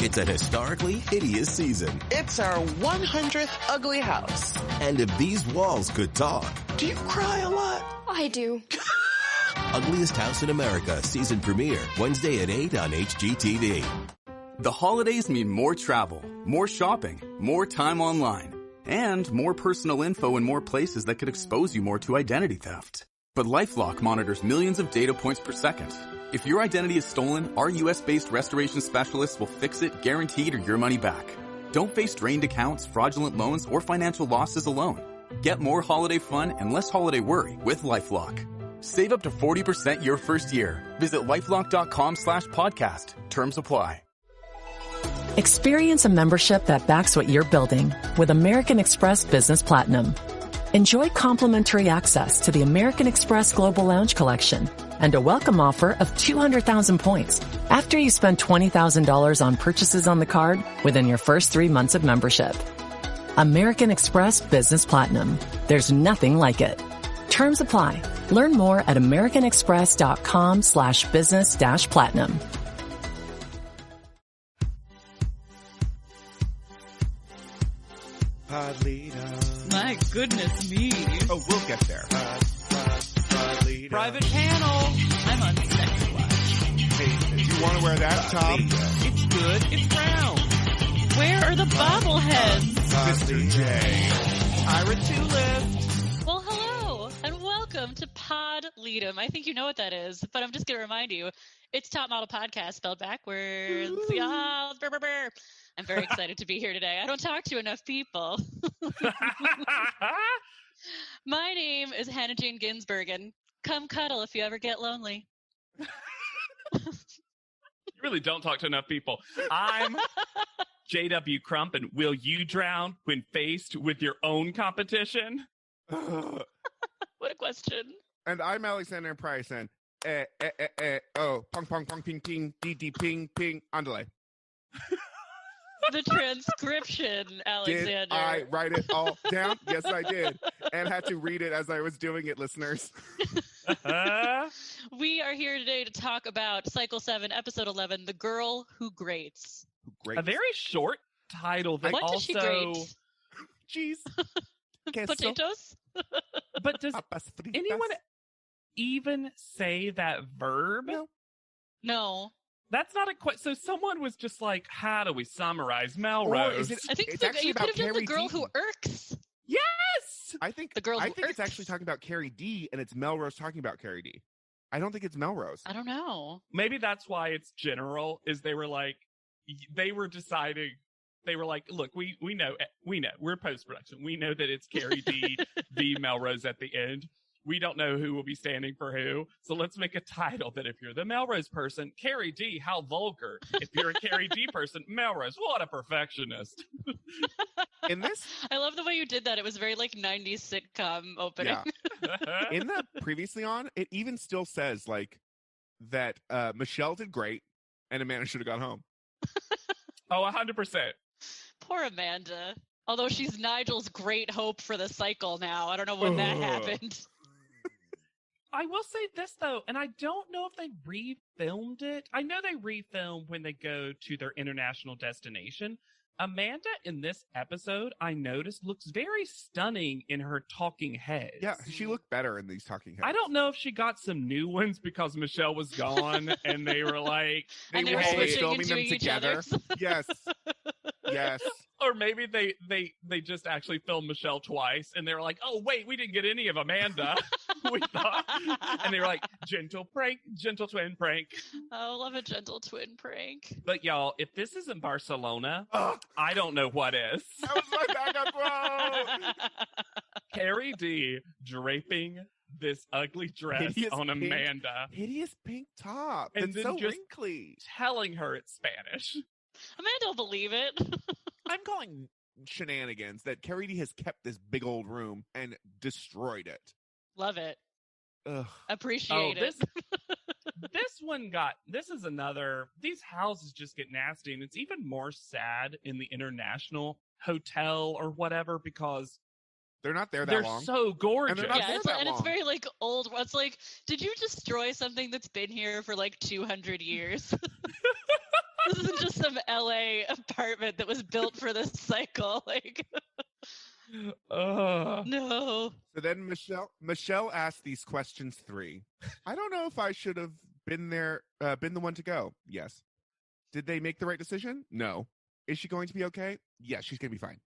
It's an historically hideous season. It's our 100th ugly house. And if these walls could talk... Do you cry a lot? I do. Ugliest House in America season premiere Wednesday at 8 on HGTV. The holidays mean more travel, more shopping, more time online, and more personal info in more places that could expose you more to identity theft. But LifeLock monitors millions of data points per second. If your identity is stolen, our U.S.-based restoration specialists will fix it, guaranteed, or your money back. Don't face drained accounts, fraudulent loans, or financial losses alone. Get more holiday fun and less holiday worry with LifeLock. Save up to 40% your first year. Visit LifeLock.com/podcast. Terms apply. Experience a membership that backs what you're building with American Express Business Platinum. Enjoy complimentary access to the American Express Global Lounge Collection and a welcome offer of 200,000 points after you spend $20,000 on purchases on the card within your first 3 months of membership. American Express Business Platinum. There's nothing like it. Terms apply. Learn more at americanexpress.com/business-platinum. Pod leader. My goodness me. Oh, we'll get there. Pod leader. Private panel. I'm on sex watch. Hey, do you want to wear that, Tom? It's good. It's round. Where are the bobbleheads? Mr. J. Ira Tulip. Well, hello, and welcome to Pod Leadum. I think you know what that is, but I'm just going to remind you, it's Top Model Podcast spelled backwards. Yeah, brr, brr, brr. I'm very excited to be here today. I don't talk to enough people. My name is Hannah Jane Ginsburg, and come cuddle if you ever get lonely. You really don't talk to enough people. I'm J.W. Crump, and will you drown when faced with your own competition? What a question. And I'm Alexander Price, and oh, pong, pong, pong, ping, ping, dee, ping, ping, on delay. The transcription, Alexander. Did I write it all down? Yes, I did. And had to read it as I was doing it, listeners. We are here today to talk about Cycle 7, Episode 11, The Girl Who Grates. A very short title that what also... does she grate? Cheese. Potatoes? But does anyone even say that verb? No. That's not a question. So someone was just like, how do we summarize Melrose? I think you could have done The Girl Who Irks. Yes! I think irks. it's actually talking about Carrie D, and it's Melrose talking about Carrie D. I don't think it's Melrose. I don't know. Maybe that's why it's general, is they were like, they were deciding, they were like, look, we know, we're post-production. We know that it's Carrie D v. Melrose at the end. We don't know who will be standing for who. So let's make a title that if you're the Melrose person, Carrie D, how vulgar. If you're a Carrie D person, Melrose, what a perfectionist. In this, I love the way you did that. It was very like 90s sitcom opening. Yeah. In the previously on, it even still says like that Michelle did great and Amanda should have gone home. Oh, 100%. Poor Amanda. Although she's Nigel's great hope for the cycle now. I don't know when that happened. I will say this, though, and I don't know if they refilmed it. I know they refilm when they go to their international destination. Amanda, in this episode, I noticed, looks very stunning in her talking heads. Yeah, she looked better in these talking heads. I don't know if she got some new ones because Michelle was gone, and they were like... they were filming them together. Yes. Yes. Or maybe they just actually filmed Michelle twice, and they were like, oh, wait, we didn't get any of Amanda. We thought. And they were like, gentle prank, gentle twin prank. Oh, love a gentle twin prank. But y'all, if this isn't Barcelona, I don't know what is. That was my backup quote. Carrie D draping this ugly dress on Amanda. Hideous pink top. And it's then so just wrinkly. Telling her it's Spanish. Amanda will believe it. I'm calling shenanigans that Carrie D has kept this big old room and destroyed it. Love it. Ugh. Appreciate it. This is another, these houses just get nasty, and it's even more sad in the international hotel or whatever because they're not there that they're long. So gorgeous. It's very like old. It's like, did you destroy something that's been here for like 200 years? This isn't just some LA apartment that was built for this cycle. Like, no. So then Michelle asked these questions 3. I don't know if I should have been there, been the one to go. Yes. Did they make the right decision? No. Is she going to be okay? Yes, she's going to be fine.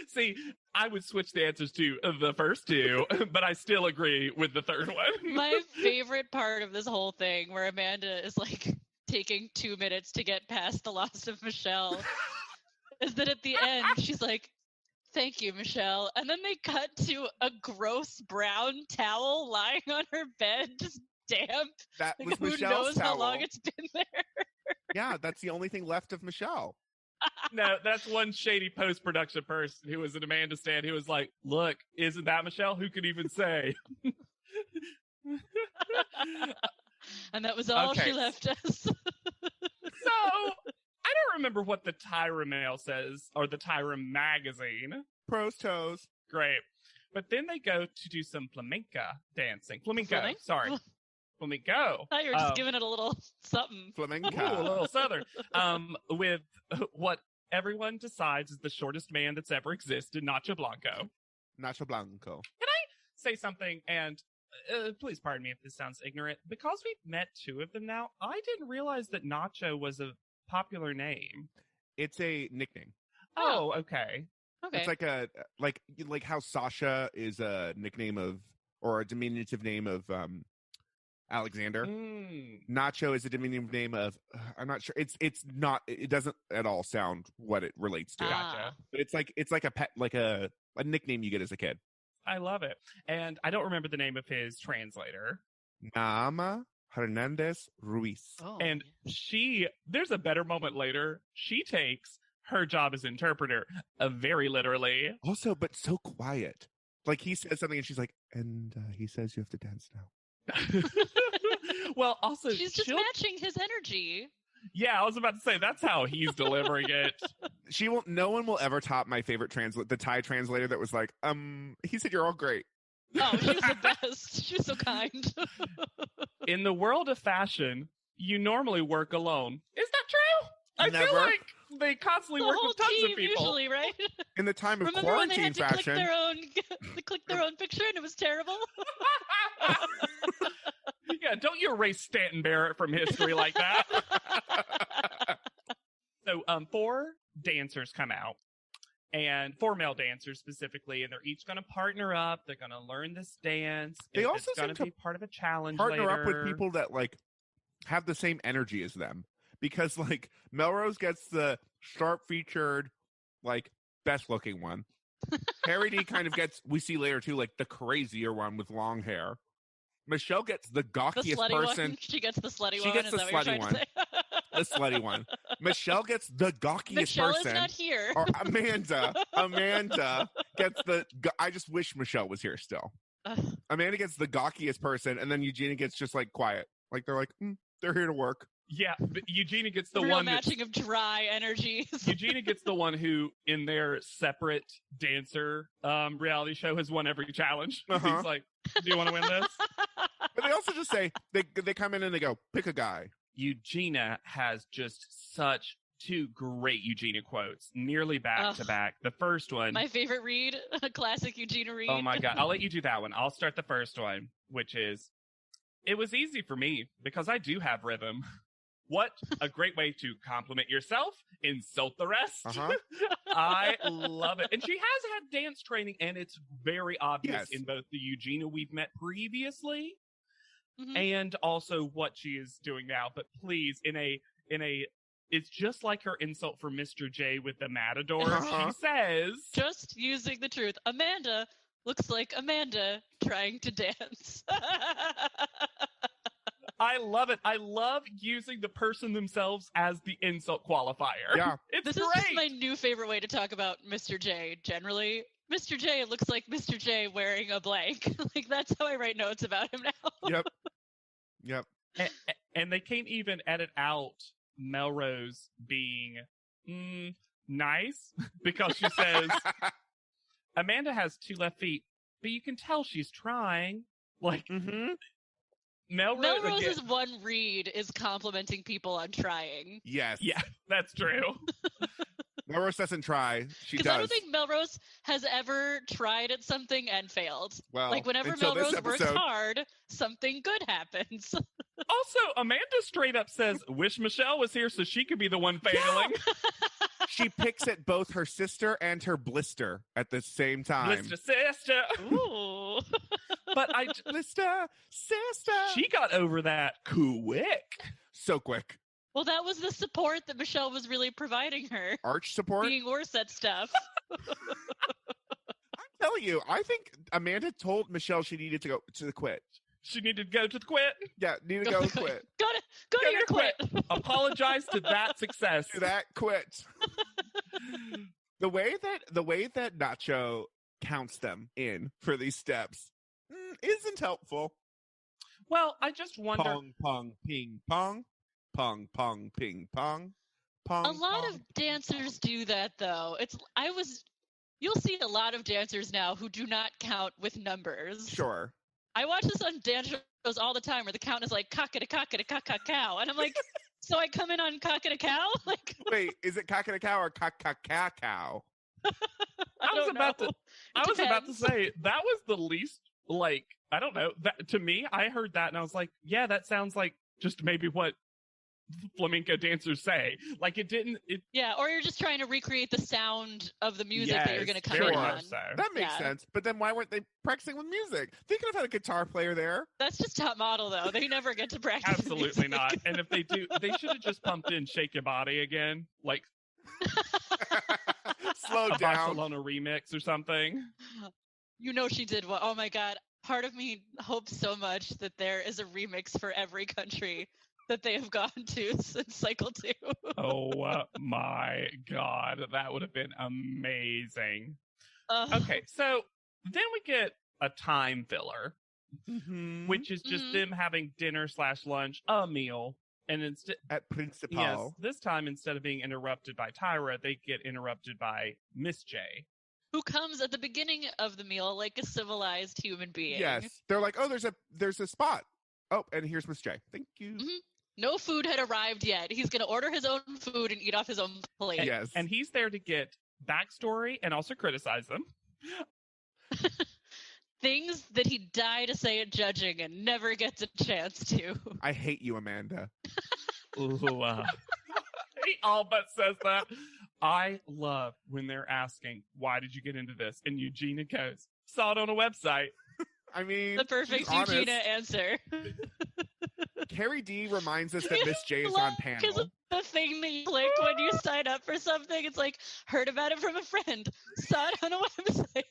See, I would switch the answers to the first 2, but I still agree with the third one. My favorite part of this whole thing, where Amanda is like taking 2 minutes to get past the loss of Michelle, is that at the end she's like, "Thank you, Michelle," and then they cut to a gross brown towel lying on her bed, just damp. That Like, was who Michelle's knows towel. how long it's been there? Yeah, that's the only thing left of Michelle. No, that's one shady post-production person who was an Amanda stan who was like, look, isn't that Michelle? Who could even say? And that was all Okay. she left us. So, I don't remember what the Tyra Mail says, or the Tyra Magazine. Pros toes. Great. But then they go to do some flamenco dancing. Flamenco, Flamenco? sorry. Flamenco. I thought you were just giving it a little something. Flamenco. Ooh, a little southern. With what everyone decides is the shortest man that's ever existed, Nacho Blanco. Nacho Blanco. Say something, and please pardon me if this sounds ignorant. Because we've met 2 of them now, I didn't realize that Nacho was a popular name. It's a nickname. Oh, okay. Okay. It's like a like how Sasha is a nickname of, or a diminutive name of Alexander. Nacho is a diminutive name of, I'm not sure. It's not. It doesn't at all sound what it relates to. Gotcha. But it's like a pet, like a nickname you get as a kid. I love it. And I don't remember the name of his translator. Nama Hernandez Ruiz. Oh. And there's a better moment later. She takes her job as interpreter very literally. Also, but so quiet. Like he says something and she's like, and he says you have to dance now. Well, also, She's just matching his energy. Yeah, I was about to say that's how he's delivering it. No one will ever top my favorite the Thai translator that was like, he said you're all great. Oh, she was the best. She was so kind. In the world of fashion, you normally work alone. Is that true? I Never. feel like they constantly The work whole with tons team of people. usually, right? In the time of Remember when they quarantine had to fashion. click their own picture and it was terrible? Yeah, don't you erase Stanton Barrett from history like that. So 4 dancers come out, and 4 male dancers specifically, and they're each going to partner up. They're going to learn this dance. They also it's going seem to to be part of a challenge partner later. up with people that like have the same energy as them, because like Melrose gets the sharp featured, like best looking one. Harry D kind of gets, we see later too, like the crazier one with long hair. Michelle gets the The gawkiest slutty person. one. She gets the slutty She one. gets Is the that what you're slutty trying to say? The slutty one. Michelle gets the gawkiest Michelle person. is not here. Or Amanda gets the. I just wish Michelle was here still. Amanda gets the gawkiest person, and then Eugenia gets just like quiet. Like they're like, they're here to work. Yeah, but Eugenia gets the Real one matching of dry energies. Eugenia gets the one who, in their separate dancer reality show, has won every challenge. Uh-huh. He's like, do you want to win this? But they also just say, they come in and they go, pick a guy. Eugenia has just such 2 great Eugenia quotes, nearly back to back. The first one. My favorite read, a classic Eugenia read. Oh my God. I'll let you do that one. I'll start the first one, which is, it was easy for me because I do have rhythm. What a great way to compliment yourself, insult the rest. Uh-huh. I love it. And she has had dance training, and it's very obvious Yes. in both the Eugenia we've met previously Mhm. and also what she is doing now. But please, it's just like her insult for Mr. J with the Matador. Uh-huh. She says, Just using the truth. Amanda looks like Amanda trying to dance. I love it. I love using the person themselves as the insult qualifier. Yeah. It's This great. is just my new favorite way to talk about Mr. J generally. Mr. J looks like Mr. J wearing a blank. Like, that's how I write notes about him now. Yep. And they can't even edit out Melrose being nice because she says, Amanda has 2 left feet, but you can tell she's trying. Like, Mm-hmm. Melrose's one read is complimenting people on trying. Yes. Yeah, that's true. Melrose doesn't try. She does. Because I don't think Melrose has ever tried at something and failed. Well, like whenever until this Melrose works episode. hard, something good happens. Also, Amanda straight up says, wish Michelle was here so she could be the one failing. She picks at both her sister and her blister at the same time. Blister sister. Ooh. But Blister sister. she got over that quick. So quick. Well, that was the support that Michelle was really providing her. Arch support. Being worse at stuff. I'm telling you, I think Amanda told Michelle she needed to go to the quit. She needed to go to the quit. Yeah, need to go quit. Go to your quit. Apologize to that success. Do that quit. The way that Nacho counts them in for these steps isn't helpful. Well, I just wonder. Pong, pong, ping, pong. Pong, pong, ping, pong. Pong, A lot pong, of dancers do that, though. You'll see a lot of dancers now who do not count with numbers. Sure. I watch this on dance shows all the time where the count is like cock-a-cow, and I'm like, so I come in on cock-a-cow? Like, Wait, is it cock-a-cow or cock-cow? I was about to say that was the least, like, I don't know. That, to me, I heard that and I was like, yeah, that sounds like just maybe what flamenco dancers say. Like yeah, or you're just trying to recreate the sound of the music that you're going to come sure. in on. So. That makes sense. But then why weren't they practicing with music? They could have had a guitar player there. That's just top model, though. They never get to practice. Absolutely not. And if they do, they should have just pumped in Shake Your Body again. Like, slow a down. Barcelona remix or something. You know she did what? Oh my God. Part of me hopes so much that there is a remix for every country that they have gone to since Cycle 2. Oh my God. That would have been amazing. Okay, so then we get a time filler, which is just them having dinner/lunch, a meal. And instead at Principal. Yes, this time instead of being interrupted by Tyra, they get interrupted by Miss J. Who comes at the beginning of the meal like a civilized human being. Yes. They're like, oh, there's a spot. Oh, and here's Miss J. Thank you. No food had arrived yet. He's going to order his own food and eat off his own plate. Yes. And he's there to get backstory and also criticize them. Things that he died to say at judging and never gets a chance to. I hate you, Amanda. Ooh, he all but says that. I love when they're asking, why did you get into this? And Eugenia goes, saw it on a website. I mean, the perfect Eugenia answer. Carrie D reminds us that Miss J is on panel. Because the thing that you click when you sign up for something, it's like, heard about it from a friend, saw it on a website.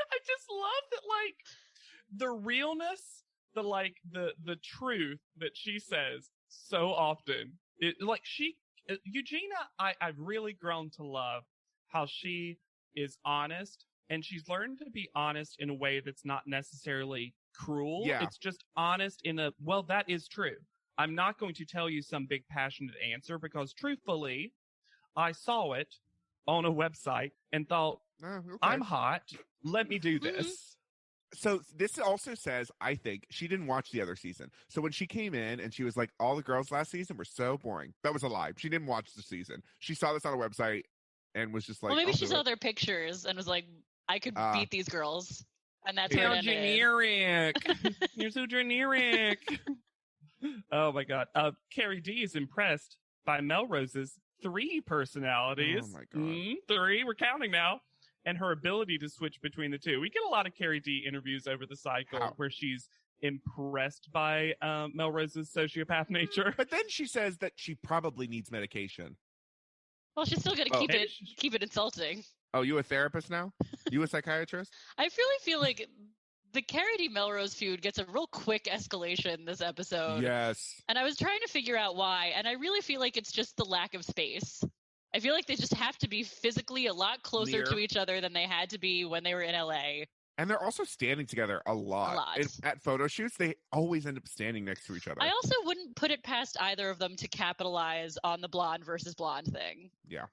I just love that, like, the realness, the truth that she says so often. Eugenia, I've really grown to love how she is honest, and she's learned to be honest in a way that's not necessarily cruel. Yeah. It's just honest in well, that is true. I'm not going to tell you some big passionate answer because truthfully, I saw it on a website and thought, I'm hot. Let me do this. So this also says, I think, she didn't watch the other season. So when she came in and she was like, all the girls last season were so boring. That was a lie. She didn't watch the season. She saw this on a website and was just like, well, maybe she saw their pictures and was like, I could beat these girls. And that's how where it ended. generic. You're so generic. Oh my God. Carrie D is impressed by Melrose's 3 personalities. Oh my God. 3. We're counting now. And her ability to switch between the two. We get a lot of Carrie D interviews over the cycle where she's impressed by Melrose's sociopath nature. But then she says that she probably needs medication. Well, she's still going to keep it insulting. Oh, you a therapist now? You a psychiatrist? I really feel like the Carrie D. Melrose feud gets a real quick escalation this episode. Yes. And I was trying to figure out why, and I really feel like it's just the lack of space. I feel like they just have to be physically a lot closer to each other than they had to be when they were in LA. And they're also standing together a lot. At photo shoots, they always end up standing next to each other. I also wouldn't put it past either of them to capitalize on the blonde versus blonde thing. Yeah.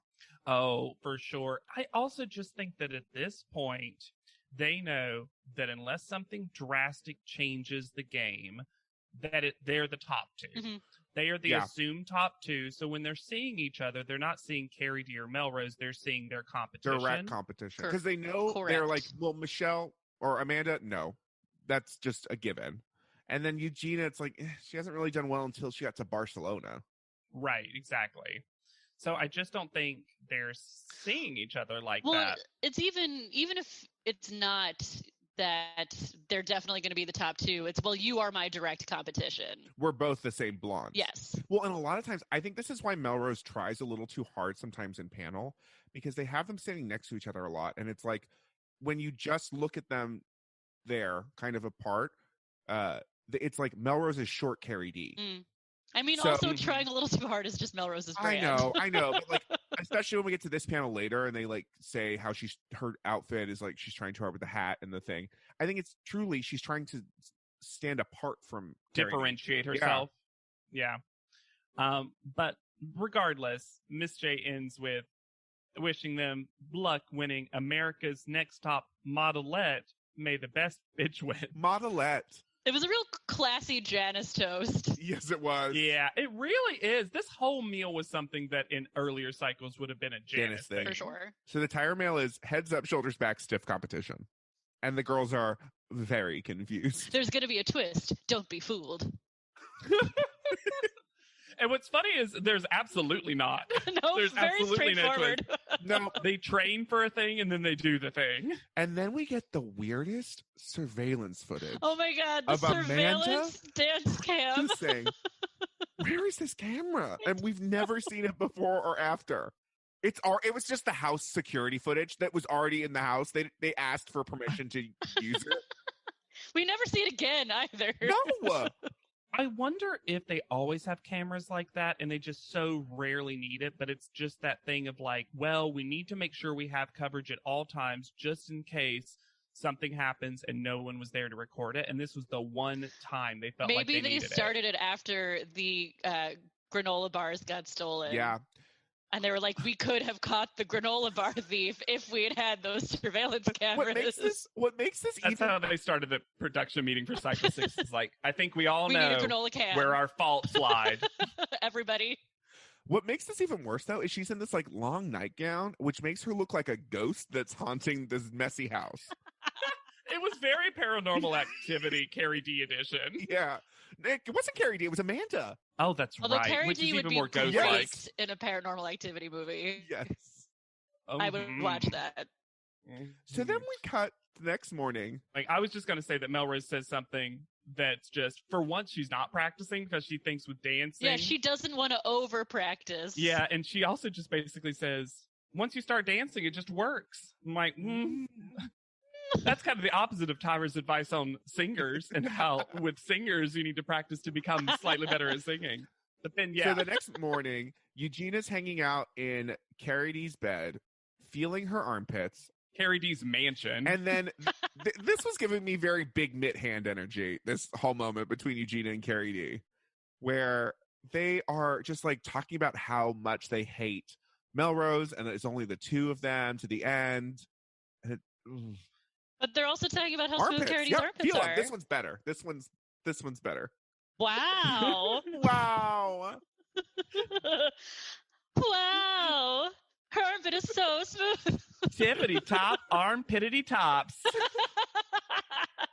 Oh, for sure. I also just think that at this point, they know that unless something drastic changes the game, that they're the top two. Mhm. They are the assumed top two. So when they're seeing each other, they're not seeing Carrie D or Melrose. They're seeing their competition. Direct competition. Because they know Correct. they're like, well, Michelle or Amanda, no. That's just a given. And then Eugenia, it's like, she hasn't really done well until she got to Barcelona. Right, exactly. So I just don't think they're seeing each other like well, that. It's even if it's not that they're definitely going to be the top two. It's, well, you are my direct competition. We're both the same blondes. Yes. Well, and a lot of times, I think this is why Melrose tries a little too hard sometimes in panel, because they have them standing next to each other a lot. And it's like, when you just look at them there, kind of apart, it's like Melrose is short Carrie D. I mean, also trying a little too hard is just Melrose's brand. I know, but like, especially when we get to this panel later, and they like say how her outfit is like she's trying too hard with the hat and the thing. I think it's truly she's trying to stand apart from differentiate herself. Yeah. But regardless, Miss J ends with wishing them luck winning America's Next Top Modelette. May the best bitch win. Modelette. It was a real classy Janice toast. Yes, it was. Yeah, it really is. This whole meal was something that in earlier cycles would have been a Janice thing. For sure. So the tire mail is heads up, shoulders back, stiff competition. And the girls are very confused. There's going to be a twist. Don't be fooled. And what's funny is there's absolutely not. No, there's very absolutely no straightforward. twist. No, they train for a thing and then they do the thing. And then we get the weirdest surveillance footage. Oh my God, the of surveillance dance cam. Just saying, where is this camera? And we've never seen it before or after. It was just the house security footage that was already in the house. They asked for permission to use it. We never see it again either. No. I wonder if they always have cameras like that and they just so rarely need it, but it's just that thing of like, well, we need to make sure we have coverage at all times just in case something happens and no one was there to record it. And this was the one time they felt like they needed it. Maybe they started it after the granola bars got stolen. Yeah. And they were like, we could have caught the granola bar thief if we had had those surveillance cameras. What makes this That's even... how they started the production meeting for Cycle 6. It's like, I think we all need know a granola can. where our faults lied. Everybody. What makes this even worse, though, is she's in this like long nightgown, which makes her look like a ghost that's haunting this messy house. It was very Paranormal Activity, Carrie D edition. Yeah. Nick, it wasn't Carrie D, it was Amanda. Oh, that's Although right. Carrie Which D is would even be more great ghost-like. in a Paranormal Activity movie. Yes. I would watch that. So then we cut the next morning. Like, I was just going to say that Melrose says something that's just, for once, she's not practicing because she thinks with dancing. Yeah, she doesn't want to over practice. Yeah, and she also just basically says, once you start dancing, it just works. I'm like, That's kind of the opposite of Tyra's advice on singers and how with singers you need to practice to become slightly better at singing. But then, yeah. So the next morning, Eugenia's hanging out in Carrie D's bed, feeling her armpits. Carrie D's mansion. And then this was giving me very big mitt hand energy, this whole moment between Eugenia and Carrie D, where they are just like talking about how much they hate Melrose and it's only the two of them to the end. And but they're also talking about how smooth Carrie D's armpits are. This one's better. This one's better. Wow. Wow. Wow. Her armpit is so smooth. Tippity top, armpitity tops.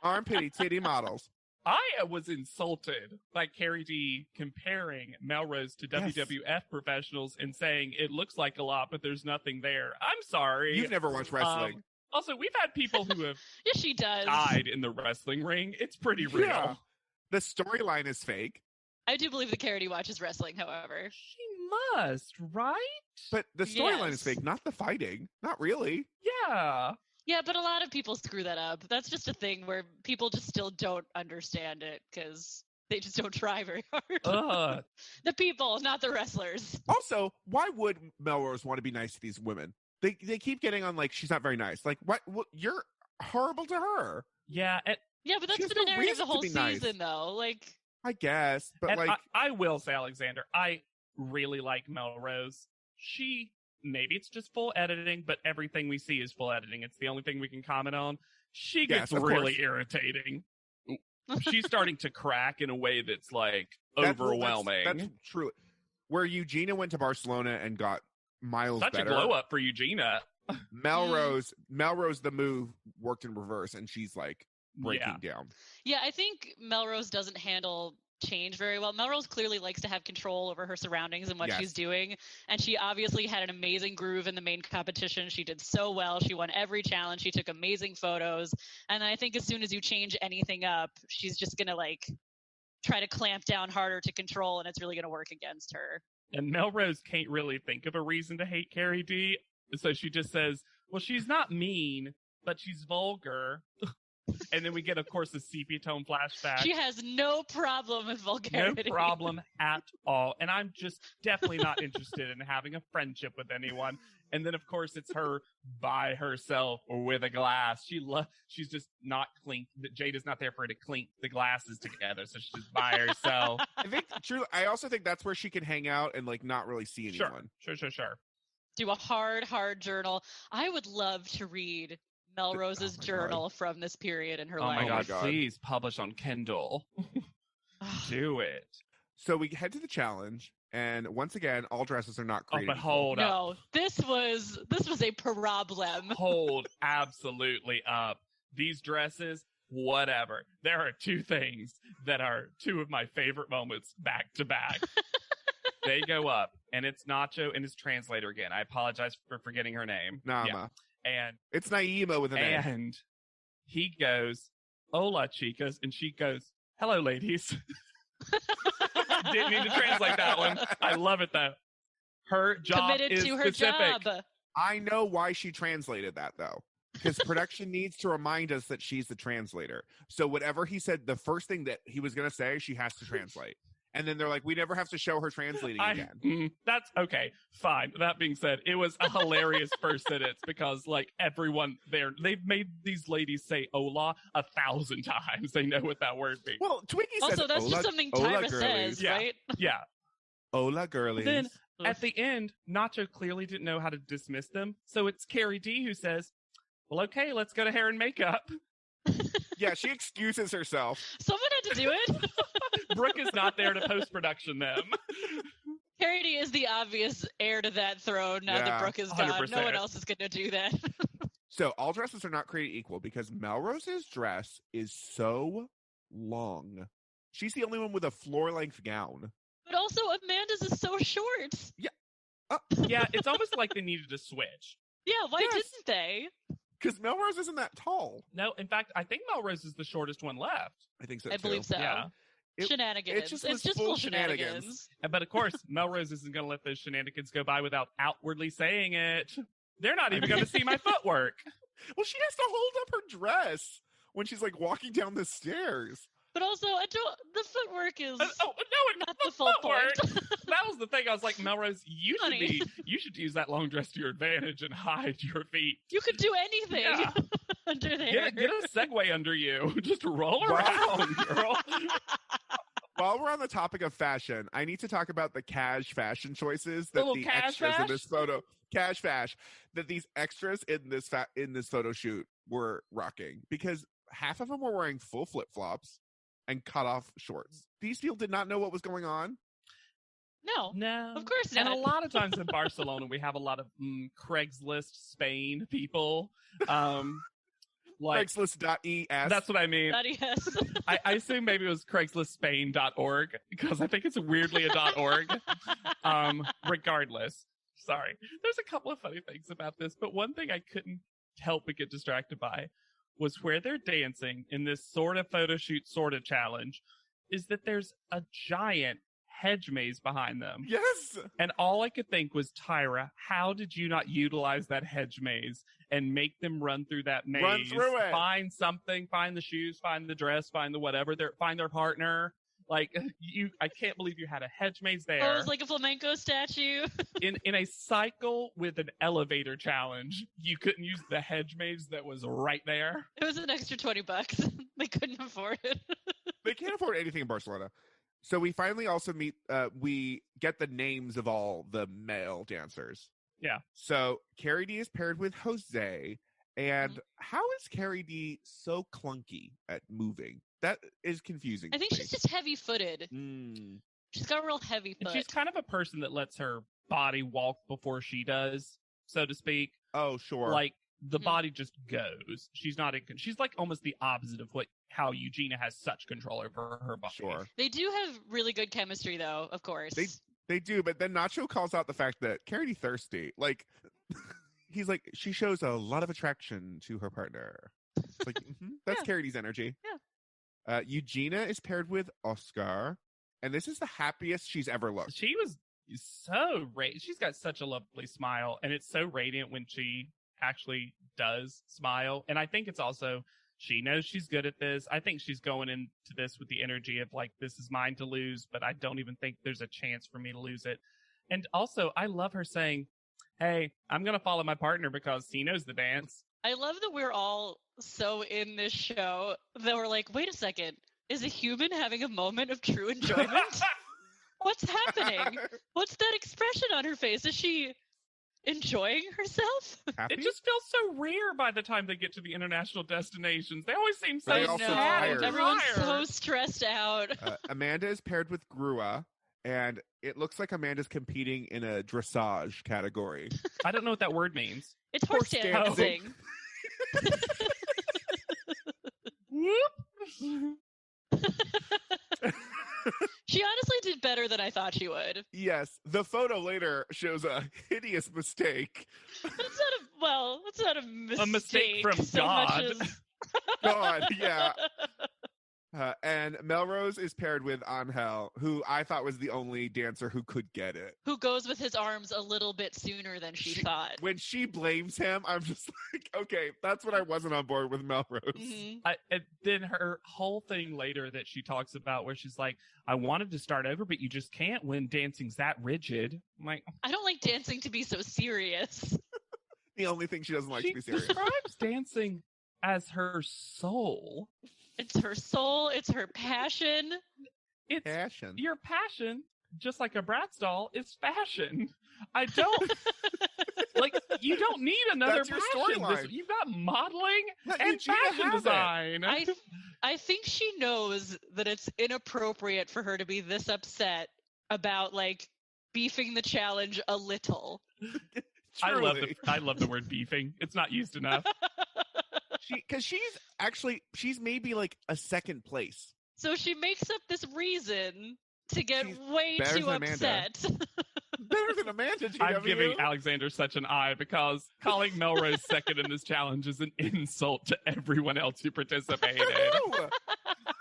Armpitty titty models. I was insulted by Carrie D comparing Melrose to WWF professionals and saying it looks like a lot, but there's nothing there. I'm sorry. You've never watched wrestling. Also, we've had people who have yes, she does. died in the wrestling ring. It's pretty real. Yeah. The storyline is fake. I do believe that Carrie D watches wrestling, however. She must, right? But the storyline is fake, not the fighting. Not really. Yeah. Yeah, but a lot of people screw that up. That's just a thing where people just still don't understand it because they just don't try very hard. The people, not the wrestlers. Also, why would Melrose want to be nice to these women? They keep getting on like she's not very nice. Like what? You're horrible to her. Yeah. Yeah, but that's been the narrative the whole season, though. Like, I guess, but like, I will say, Alexander, I really like Melrose. Maybe it's just full editing, but everything we see is full editing. It's the only thing we can comment on. she Yes, gets of really course. irritating. She's starting to crack in a way that's like That's overwhelming. true. Where Eugenia went to Barcelona and got miles Such better. a glow up for Eugenia. Melrose, the move worked in reverse, and she's like breaking down. Yeah, I think Melrose doesn't handle change very well. Melrose clearly likes to have control over her surroundings and what she's doing, and she obviously had an amazing groove in the main competition. She did so well. She won every challenge. She took amazing photos, and I think as soon as you change anything up, she's just gonna like try to clamp down harder to control, and it's really gonna work against her. And Melrose can't really think of a reason to hate Carrie D, so she just says, well, she's not mean, but she's vulgar. And then we get, of course, the sepia tone flashback. She has no problem with vulgarity. No problem at all. And I'm just definitely not interested in having a friendship with anyone. And then, of course, it's her by herself with a glass. She's just not clink. Jade is not there for her to clink the glasses together, so she's just by herself. I also think that's where she can hang out and like not really see anyone. Sure. Do a hard journal. I would love to read Melrose's journal from this period in her life. Oh my God, please publish on Kindle. Do it. So we head to the challenge, and once again, all dresses are not created. But hold up. No, this was a problem. Hold absolutely up. These dresses, whatever. There are two things that are two of my favorite moments back to back. They go up, and it's Nacho and his translator again. I apologize for forgetting her name. Nama. Yeah. And it's Naima with an A. And he goes, hola, chicas. And she goes, hello, ladies. Didn't need to translate that one. I love it, though. Her job committed is to her specific. job. I know why she translated that, though. Because production needs to remind us that she's the translator. So whatever he said, the first thing that he was going to say, she has to translate. And then they're like, we never have to show her translating again. That's okay. Fine. That being said, it was a hilarious first sentence because, like, everyone there, they've made these ladies say hola 1,000 times. They know what that word means. Well, Twiggy says also, that's just something Tyra says, right? Yeah. Hola, girlies. Then, at the end, Nacho clearly didn't know how to dismiss them. So it's Carrie D who says, well, okay, let's go to hair and makeup. Yeah, she excuses herself. Someone had to do it. Brooke is not there to post-production them. Carrie D is the obvious heir to that throne now that Brooke is gone. 100%. No one else is going to do that. So all dresses are not created equal because Melrose's dress is so long. She's the only one with a floor-length gown. But also, Amanda's is so short. Yeah. Yeah, it's almost like they needed to switch. Yeah, why didn't they? Because Melrose isn't that tall. No, in fact, I think Melrose is the shortest one left. I think so, I believe so. Yeah. Shenanigans. It's just full shenanigans. But of course, Melrose isn't going to let those shenanigans go by without outwardly saying it. They're not even going to see my footwork. Well, she has to hold up her dress when she's like walking down the stairs. But also, the footwork is not the full footwork. point. That was the thing. I was like, Melrose, you Honey. should use that long dress to your advantage and hide your feet. You could do anything under there. Get a Segway under you. Just roll around, girl. While we're on the topic of fashion, I need to talk about the cash fashion choices that the extras in this photo, cash fash, that these extras in this photo shoot were rocking, because half of them were wearing full flip-flops and cut off shorts. These people did not know what was going on. No, of course not. And a lot of times in Barcelona, we have a lot of Craigslist Spain people. Like Craigslist.es. That's what I mean. .es. I assume maybe it was CraigslistSpain.org because I think it's weirdly a .org. Regardless, sorry. There's a couple of funny things about this, but one thing I couldn't help but get distracted by was where they're dancing in this sort of photo shoot, sort of challenge, is that there's a giant hedge maze behind them. Yes. And all I could think was, Tyra, how did you not utilize that hedge maze and make them run through that maze? Run through it. Find something, find the shoes, find the dress, find the whatever, find their partner. Like, I can't believe you had a hedge maze there. Oh, it was like a flamenco statue. in a cycle with an elevator challenge, you couldn't use the hedge maze that was right there. It was an extra $20. They couldn't afford it. They can't afford anything in Barcelona. So we finally also we get the names of all the male dancers. Yeah. So Carrie D is paired with Jose, And how is Carrie D so clunky at moving? That is confusing. I think she's just heavy-footed. She's got a real heavy foot. And she's kind of a person that lets her body walk before she does, so to speak. Oh, sure. Like, the body just goes. She's not in. She's like almost the opposite of how Eugenia has such control over her body. Sure. They do have really good chemistry, though. Of course. They do, but then Nacho calls out the fact that Carrie D thirsty. Like, he's like, she shows a lot of attraction to her partner. It's like, that's Carrie D's energy. Yeah. Eugenia is paired with Oscar, and this is the happiest she's ever looked. She was so she's got such a lovely smile, and it's so radiant when she actually does smile. And I think it's also, she knows she's good at this. I think she's going into this with the energy of like, this is mine to lose, but I don't even think there's a chance for me to lose it. And also, I love her saying, hey, I'm going to follow my partner because he knows the dance. I love that we're all so in this show that we're like, wait a second, is a human having a moment of true enjoyment? What's happening? What's that expression on her face? Is she enjoying herself? Happy? It just feels so rare by the time they get to the international destinations. They always seem so They also sad. tired. Everyone's so stressed out. Amanda is paired with Grua, and it looks like Amanda's competing in a dressage category. I don't know what that word means. It's horse dancing. She honestly did better than I thought she would. Yes, the photo later shows a hideous mistake. But it's not a mistake. A mistake from so God. much as... God, yeah. And Melrose is paired with Angel, who I thought was the only dancer who could get it. Who goes with his arms a little bit sooner than she thought. When she blames him, I'm just like, okay, that's what I wasn't on board with Melrose. And then her whole thing later that she talks about where she's like, I wanted to start over, but you just can't when dancing's that rigid. I'm like, I don't like dancing to be so serious. The only thing she doesn't like she to be serious. describes dancing as her soul. It's her soul. It's her passion. It's passion. Your passion, just like a Bratz doll, is fashion. I don't like. You don't need another That's your passion. storyline. You've got modeling Let and Eugenia fashion have it. design. I think she knows that it's inappropriate for her to be this upset about like beefing the challenge a little. I love the word beefing. It's not used enough. Because she's maybe like a second place. So she makes up this reason to get She's way better too than Amanda. upset. Better than Amanda, GW. I'm giving Alexander such an eye because calling Melrose second in this challenge is an insult to everyone else who participated.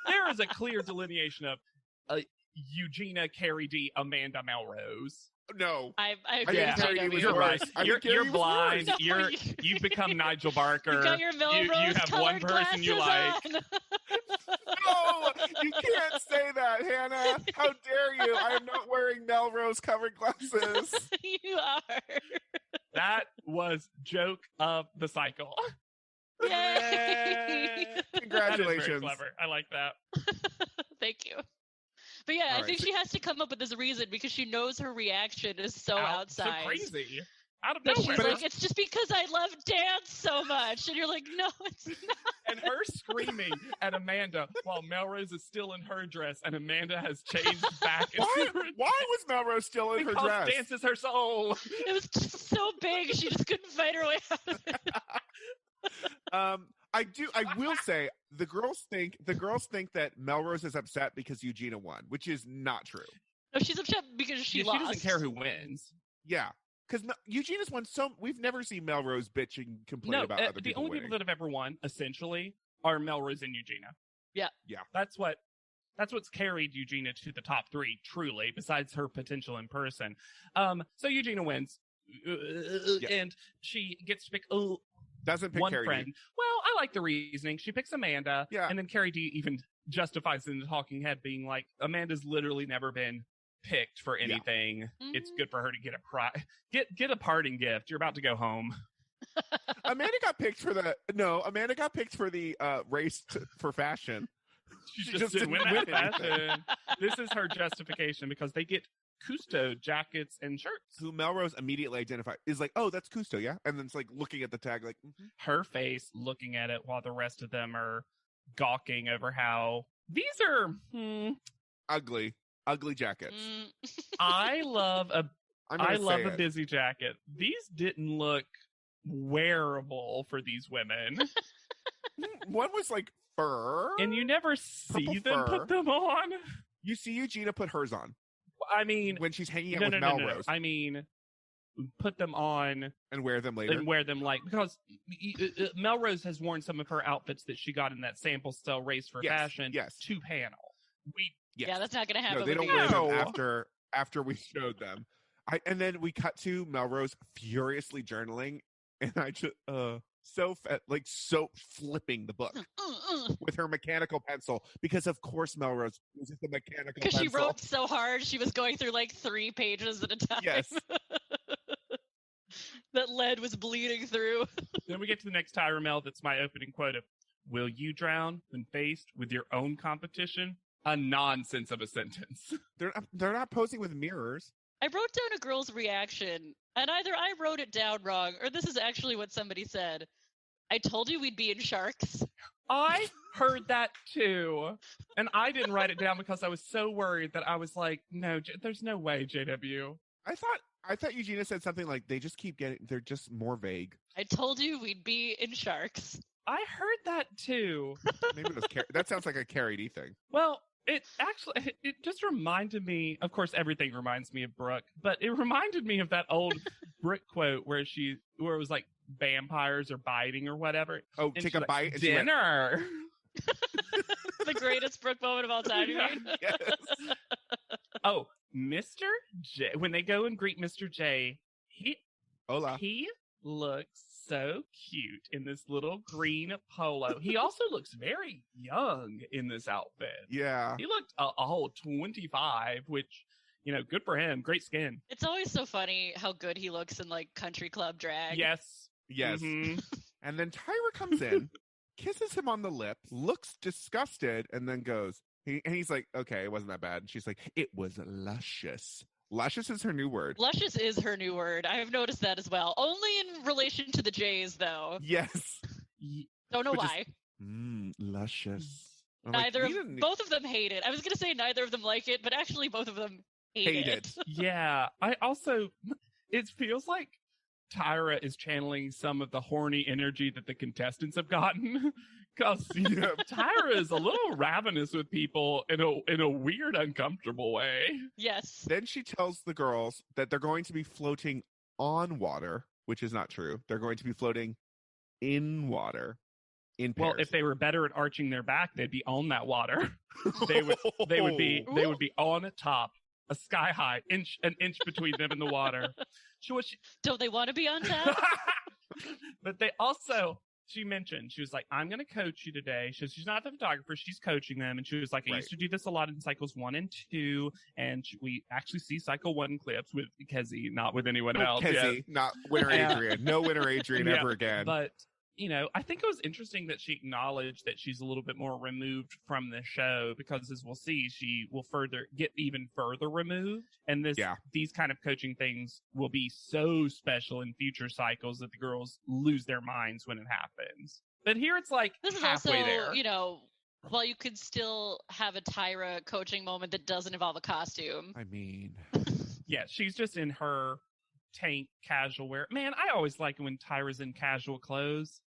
There is a clear delineation of Eugenia, Carrie D, Amanda, Melrose. No. I agree Yeah, with Carrie D JW. was You're right. worse. I think Carrie You're was blind. worse. No, You've become Nigel Barker. You got your Melrose you have one colored person you glasses like. No, you can't say that, Hannah. How dare you? I am not wearing Melrose covered glasses. You are. That was joke of the cycle. Yay! Congratulations. That is very clever. I like that. Thank you. But yeah, All I think right. she has to come up with this reason because she knows her reaction is so outside. So crazy. Out of That nowhere. she's like, it's just because I love dance so much. And you're like, no, it's not. And her screaming at Amanda while Melrose is still in her dress and Amanda has changed back. Why was Melrose still in her Because dress? dance is her soul. It was just so big, she just couldn't fight her way out of it. I will say the girls think that Melrose is upset because Eugenia won, which is not true. No, she's upset because she lost. She doesn't care who wins. Yeah. Because Eugenia's won we've never seen Melrose bitch and complain about other the people only winning. people that have ever won, essentially, are Melrose and Eugenia. Yeah. That's what's carried Eugenia to the top three, truly, besides her potential in person. So Eugenia wins. And she gets to pick Doesn't pick one Carrie friend. D. Well, I like the reasoning. She picks Amanda. Yeah. And then Carrie D even justifies in the talking head being like, Amanda's literally never been picked for anything. Mm-hmm. It's good for her to get a parting gift. You're about to go home. Amanda got picked for the race for fashion. She just didn't win that fashion. This is her justification because they get Cousteau jackets and shirts. Who Melrose immediately identified is like, oh, that's Cousteau, yeah? And then it's like looking at the tag like, Her face looking at it while the rest of them are gawking over how these are ugly jackets. I love a It. busy jacket. These didn't look wearable for these women. One was like fur. And you never see them fur. put them on. You see Eugenia put hers on. I mean, when she's hanging out with no. Melrose. I mean, put them on and wear them later. Because Melrose has worn some of her outfits that she got in that sample style race for fashion to panel. Yeah, that's not going to happen. No, they don't wear them after we showed them. And then we cut to Melrose furiously journaling, and I just so flipping the book with her mechanical pencil, because of course Melrose uses the mechanical pencil. Because she wrote so hard, she was going through like 3 pages at a time. Yes. That lead was bleeding through. Then we get to the next Tyra Mel. That's my opening quote of, "Will you drown when faced with your own competition?" A nonsense of a sentence. They're not posing with mirrors. I wrote down a girl's reaction, and either I wrote it down wrong, or this is actually what somebody said. I told you we'd be in Sharks. I heard that too. And I didn't write it down because I was so worried that I was like, no, there's no way, JW. I thought Eugenia said something like, they're just more vague. I told you we'd be in Sharks. I heard that too. Maybe it was that sounds like a Carrie D thing. Well, it just reminded me, of course, everything reminds me of Brooke, but it reminded me of that old Brooke quote where it was like vampires are biting or whatever. Oh, take a bite. And dinner. The greatest Brooke moment of all time. Yes. Oh, Mr. J, when they go and greet Mr. J, he looks so cute in this little green polo. He also looks very young in this outfit. Yeah. He looked a whole 25, which, good for him. Great skin. It's always so funny how good he looks in like country club drag. Yes. Mm-hmm. And then Tyra comes in, kisses him on the lips, looks disgusted, and then goes, he's like, okay, it wasn't that bad. And she's like, it was luscious. Luscious is her new word. Luscious is her new word. I have noticed that as well. Only in relation to the Jays, though. Yes. Don't know why. Luscious. Both of them hate it. I was going to say neither of them like it, but actually both of them hate it. Yeah. It feels like Tyra is channeling some of the horny energy that the contestants have gotten. Because Tyra is a little ravenous with people in a weird, uncomfortable way. Yes. Then she tells the girls that they're going to be floating on water, which is not true. They're going to be floating in water. In pairs. Well, if they were better at arching their back, they'd be on that water. They would be on top, a sky high, an inch between them and the water. Don't they want to be on top? But they also. She mentioned, she was like, I'm going to coach you today. She's not the photographer. She's coaching them. And she was like, I used to do this a lot in cycles 1 and 2. And we actually see cycle 1 clips with Kezzy, not with anyone else. Kezzy, not Winter Adrian. No Winter Adrian ever again. But, I think it was interesting that she acknowledged that she's a little bit more removed from the show because, as we'll see, she will get even further removed. And these kind of coaching things will be so special in future cycles that the girls lose their minds when it happens. But here it's like this is halfway also, there. While you could still have a Tyra coaching moment that doesn't involve a costume. I mean, yeah, she's just in her tank casual wear. Man, I always like it when Tyra's in casual clothes.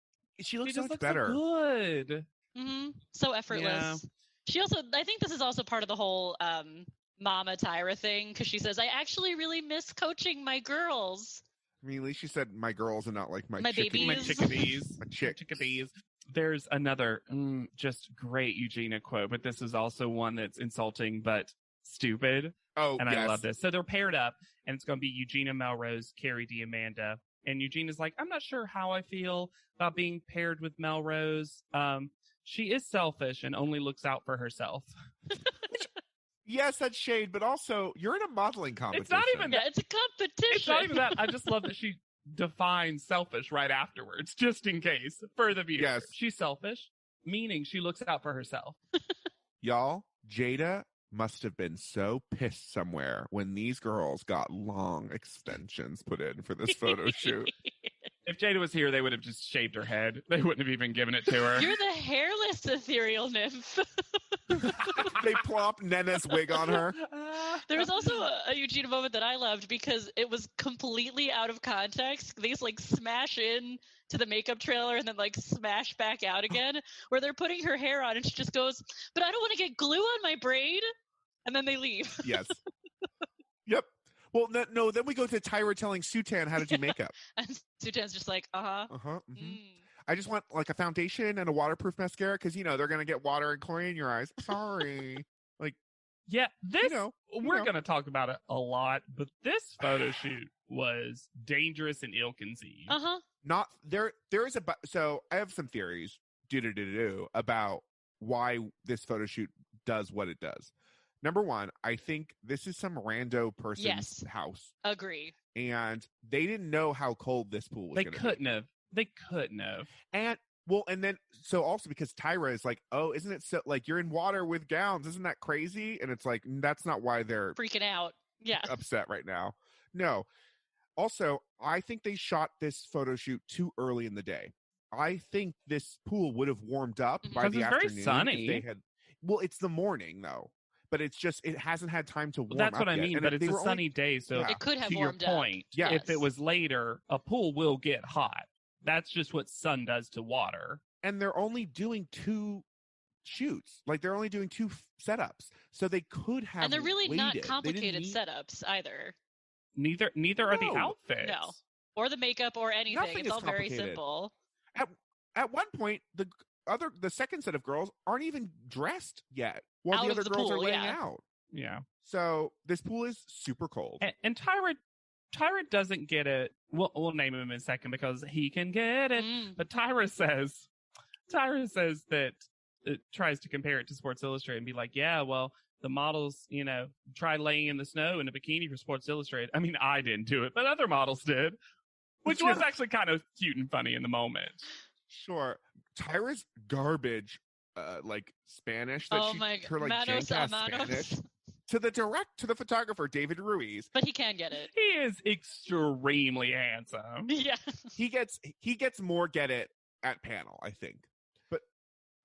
She looks so much better. So good. Mm-hmm. So effortless. Yeah. She also, I think this is also part of the whole Mama Tyra thing, because she says, I actually really miss coaching my girls. I mean, at least she said my girls and not like my babies. My chickadees. My chickadees. There's another just great Eugenia quote, but this is also one that's insulting but stupid. Oh, and I love this. So they're paired up, and it's going to be Eugenia Melrose, Carrie D. Amanda. And Eugenia's like, I'm not sure how I feel about being paired with Melrose. She is selfish and only looks out for herself. Yes, that's shade, but also you're in a modeling competition. It's not even that. Yeah, it's a competition. It's not even that. I just love that she defines selfish right afterwards, just in case, for the viewer. Yes. She's selfish, meaning she looks out for herself. Y'all, Jada must have been so pissed somewhere when these girls got long extensions put in for this photo shoot. If Jada was here, they would have just shaved her head. They wouldn't have even given it to her. You're the hairless ethereal nymph. They plop Nena's wig on her. There was also a Eugenia moment that I loved because it was completely out of context. They just like smash in to the makeup trailer and then like smash back out again, where they're putting her hair on and she just goes, "But I don't want to get glue on my braid," and then they leave. Yes. Yep. Well, no. Then we go to Tyra telling Sutan how to do makeup. And Sutan's just like, Mm-hmm. I just want like a foundation and a waterproof mascara because they're gonna get water and chlorine in your eyes. Sorry. Like, yeah, this we're gonna talk about it a lot, but this photo shoot was dangerous and ill-conceived. Not there. There is so I have some theories about why this photo shoot does what it does. Number one, I think this is some rando person's house. Agree. And they didn't know how cold this pool was going to be. They couldn't have. And then, so also because Tyra is like, oh, isn't it so, like, you're in water with gowns. Isn't that crazy? And it's like, that's not why they're freaking out. Yeah. Upset right now. No. Also, I think they shot this photo shoot too early in the day. I think this pool would have warmed up by the afternoon. Very sunny. If they had, well, it's the morning though. But it's just, it hasn't had time to warm up. That's what I mean, and but it's a sunny day, so it could have to warmed your point, up. If it was later, a pool will get hot. That's just what sun does to water. And they're only doing 2 shoots. Like, they're only doing 2 setups. So they could have And they're really not waited. complicated setups either. Neither are the outfits. No. Or the makeup or anything. Nothing It's all very simple. At one point, the second set of girls aren't even dressed yet while Out the of other the girls pool, are laying yeah. out. Yeah. So this pool is super cold. And Tyra doesn't get it. We'll name him in a second because he can get it. But Tyra says that it tries to compare it to Sports Illustrated and be like, yeah, well, the models, try laying in the snow in a bikini for Sports Illustrated. I mean, I didn't do it, but other models did, which was actually kind of cute and funny in the moment. Sure. Tyra's garbage, like Spanish that her like Manos jank-ass Amanos. Spanish to the photographer David Ruiz. But he can get it. He is extremely handsome. Yeah. He gets more get it at panel, I think. But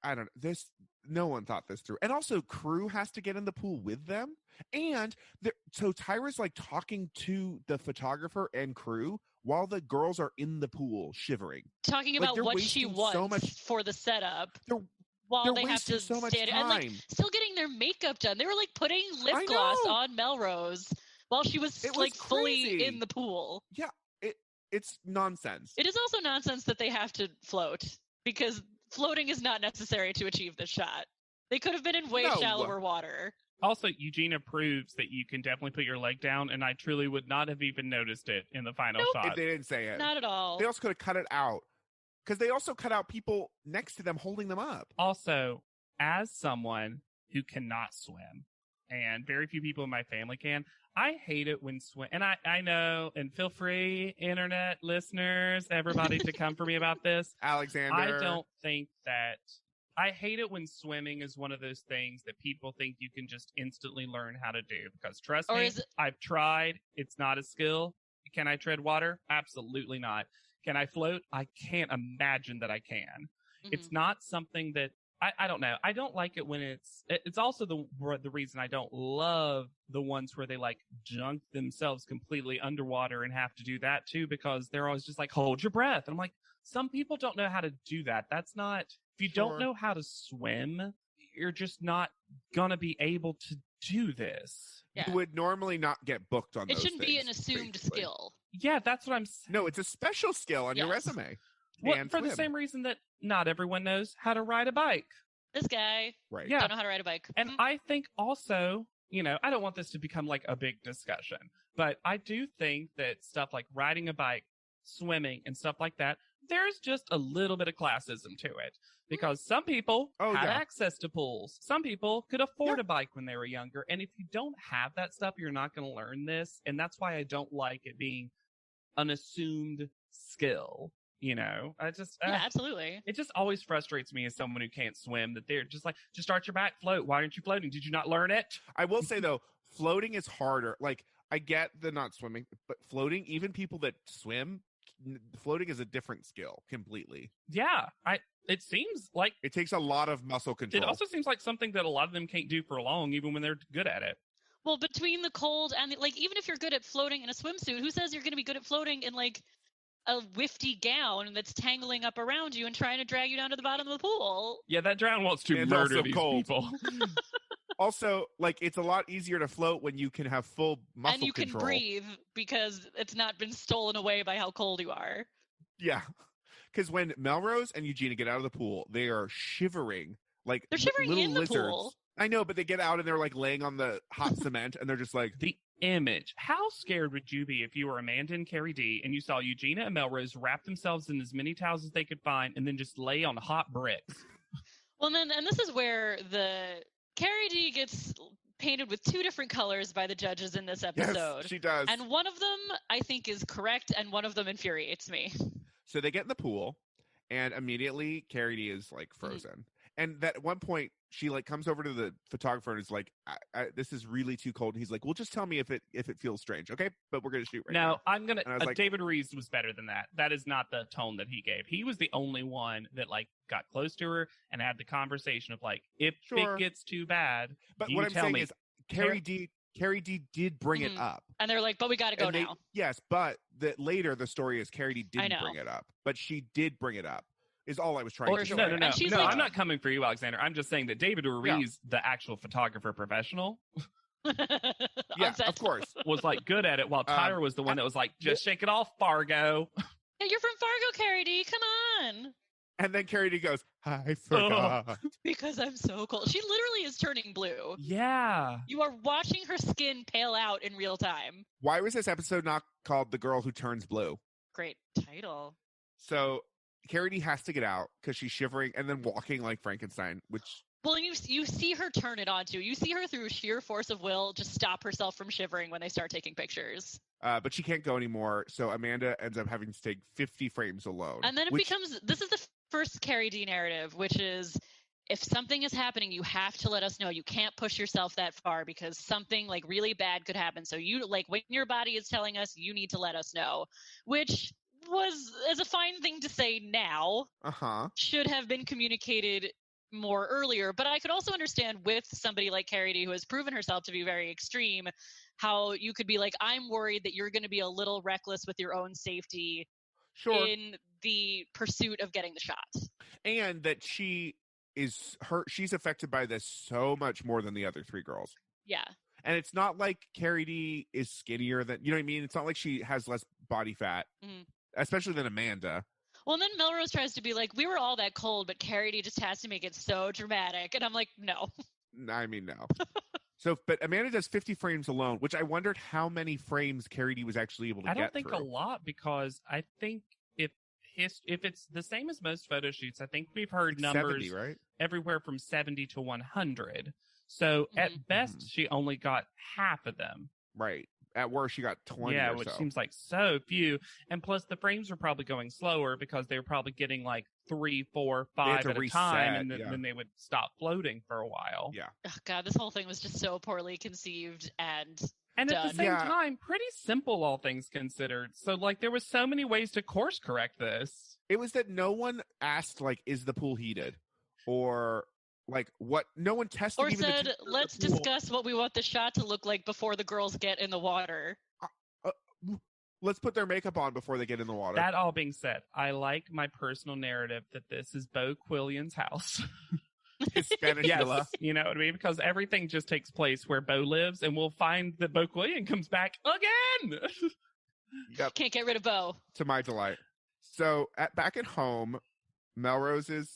I don't know. No one thought this through. And also crew has to get in the pool with them. And so Tyra's like talking to the photographer and crew while the girls are in the pool shivering. Talking about what she wants for the setup. While they have to so much stand time. and like still getting their makeup done. They were like putting lip gloss on Melrose while she was like fully in the pool. Yeah, it's nonsense. It is also nonsense that they have to float because floating is not necessary to achieve this shot. They could have been in way shallower water. Also, Eugenia proves that you can definitely put your leg down, and I truly would not have even noticed it in the final shot. If they didn't say it. Not at all. They also could have cut it out. Because they also cut out people next to them holding them up. Also, as someone who cannot swim, and very few people in my family can, I hate it when swim. And I know, and feel free, internet listeners, everybody, to come for me about this. Alexander. I don't think that. I hate it when swimming is one of those things that people think you can just instantly learn how to do. Because trust me, I've tried. It's not a skill. Can I tread water? Absolutely not. Can I float? I can't imagine that I can. Mm-hmm. It's not something that I don't know. I don't like it when it's also the reason I don't love the ones where they like junk themselves completely underwater and have to do that too, because they're always just like, hold your breath. And I'm like, some people don't know how to do that. That's not, if you don't know how to swim, you're just not gonna be able to do this. Yeah. You would normally not get booked on those things. It shouldn't be an assumed basically. skill. Yeah, that's what I'm saying. No, it's a special skill on your resume. Well, for the same reason that not everyone knows how to ride a bike. This guy right. don't know how to ride a bike. And I think also, I don't want this to become like a big discussion, but I do think that stuff like riding a bike, swimming, and stuff like that, there's just a little bit of classism to it. Because some people have access to pools. Some people could afford a bike when they were younger. And if you don't have that stuff, you're not going to learn this. And that's why I don't like it being an assumed skill. You know, I just Yeah, absolutely. it just always frustrates me as someone who can't swim that they're just like, just start your back, float. Why aren't you floating? Did you not learn it? I will say though, floating is harder. Like I get the not swimming, but floating, even people that swim, floating is a different skill completely. Yeah, it seems like It takes a lot of muscle control. it also seems like something that a lot of them can't do for long, even when they're good at it. Well, between the cold and like, even if you're good at floating in a swimsuit, who says you're going to be good at floating in like a wifty gown that's tangling up around you and trying to drag you down to the bottom of the pool? Yeah, that drown wants to And murder also these cold. people. Also, like it's a lot easier to float when you can have full muscle And you control. can breathe because it's not been stolen away by how cold you are. Yeah, because when Melrose and Eugenia get out of the pool, they are shivering like They're shivering little in the lizards. pool. I know, but they get out and they're like laying on the hot cement, and they're just like, The image. How scared would you be if you were Amanda and Carrie D and you saw Eugenia and Melrose wrap themselves in as many towels as they could find and then just lay on hot bricks? Well, and this is where the Carrie D gets painted with two different colors by the judges in this episode. yes, she does. And one of them I think is correct, and one of them infuriates me. So they get in the pool, and immediately Carrie D is like frozen. And that at one point, she like comes over to the photographer and is like, "This is really too cold." And he's like, "Well, just tell me if it feels strange, okay? But we're gonna shoot right now." No, I'm gonna. And I was like, David Reeves was better than that. That is not the tone that he gave. He was the only one that like got close to her and had the conversation of like, if Sure. it gets too bad, But you what I'm tell saying me. is, Carrie D did bring it up. And they're like, but we got to go And now. Yes, but later the story is Carrie D didn't know. bring it up, but she did bring it up. Is all I was trying Or to sure. say. No. And she's No, like- I'm not coming for you, Alexander. I'm just saying that David Reeves, the actual photographer professional, Yeah, On set. of course. was like good at it, while Tyra was the one that was like, just shake it off, Fargo. Hey, you're from Fargo, Carrie D. Come on. And then Carrie D goes, "I forgot." Because I'm so cold. She literally is turning blue. Yeah. You are watching her skin pale out in real time. Why was this episode not called "The Girl Who Turns Blue"? Great title. So Carrie D has to get out because she's shivering and then walking like Frankenstein, which Well, you see her turn it on too. You see her through sheer force of will just stop herself from shivering when they start taking pictures. but she can't go anymore. So Amanda ends up having to take 50 frames alone. And then it which- becomes, this is the first Carrie D narrative, which is if something is happening, you have to let us know. You can't push yourself that far because something like really bad could happen. So you like when your body is telling us, you need to let us know, which is a fine thing to say now. Should have been communicated more earlier. But I could also understand with somebody like Carrie D, who has proven herself to be very extreme, how you could be like, I'm worried that you're going to be a little reckless with your own safety in the pursuit of getting the shot. And that she's affected by this so much more than the other three girls. Yeah. And it's not like Carrie D is skinnier than, you know what I mean? It's not like she has less body fat, especially than Amanda. Well, and then Melrose tries to be like, we were all that cold, but Carrie D just has to make it so dramatic. And I'm like, no. I mean, no. But Amanda does 50 frames alone, which I wondered how many frames Carrie D was actually able to get I don't think through. a lot, because I think if it's the same as most photo shoots, I think we've heard numbers 70, right? everywhere from 70 to 100. So at best, she only got half of them. Right. At worst, she got 20 Yeah, or which so. seems like so few. And plus, the frames were probably going slower because they were probably getting like 3, 4, 5 to at a reset, time, and then they would stop floating for a while. Yeah. Oh, God, this whole thing was just so poorly conceived and And done. at the same time, pretty simple, all things considered. So, like, there was so many ways to course correct this. It was that no one asked, like, is the pool heated? Or, like, what? No one tested Or even the said, temperature of let's the pool. discuss what we want the shot to look like before the girls get in the water. Let's put their makeup on before they get in the water. That all being said, I like my personal narrative that this is Bo Quillian's house. His Spanish villa. You know what I mean? Because everything just takes place where Bo lives, and we'll find that Bo Quillian comes back again. Yep. Can't get rid of Bo. To my delight. So back at home, Melrose is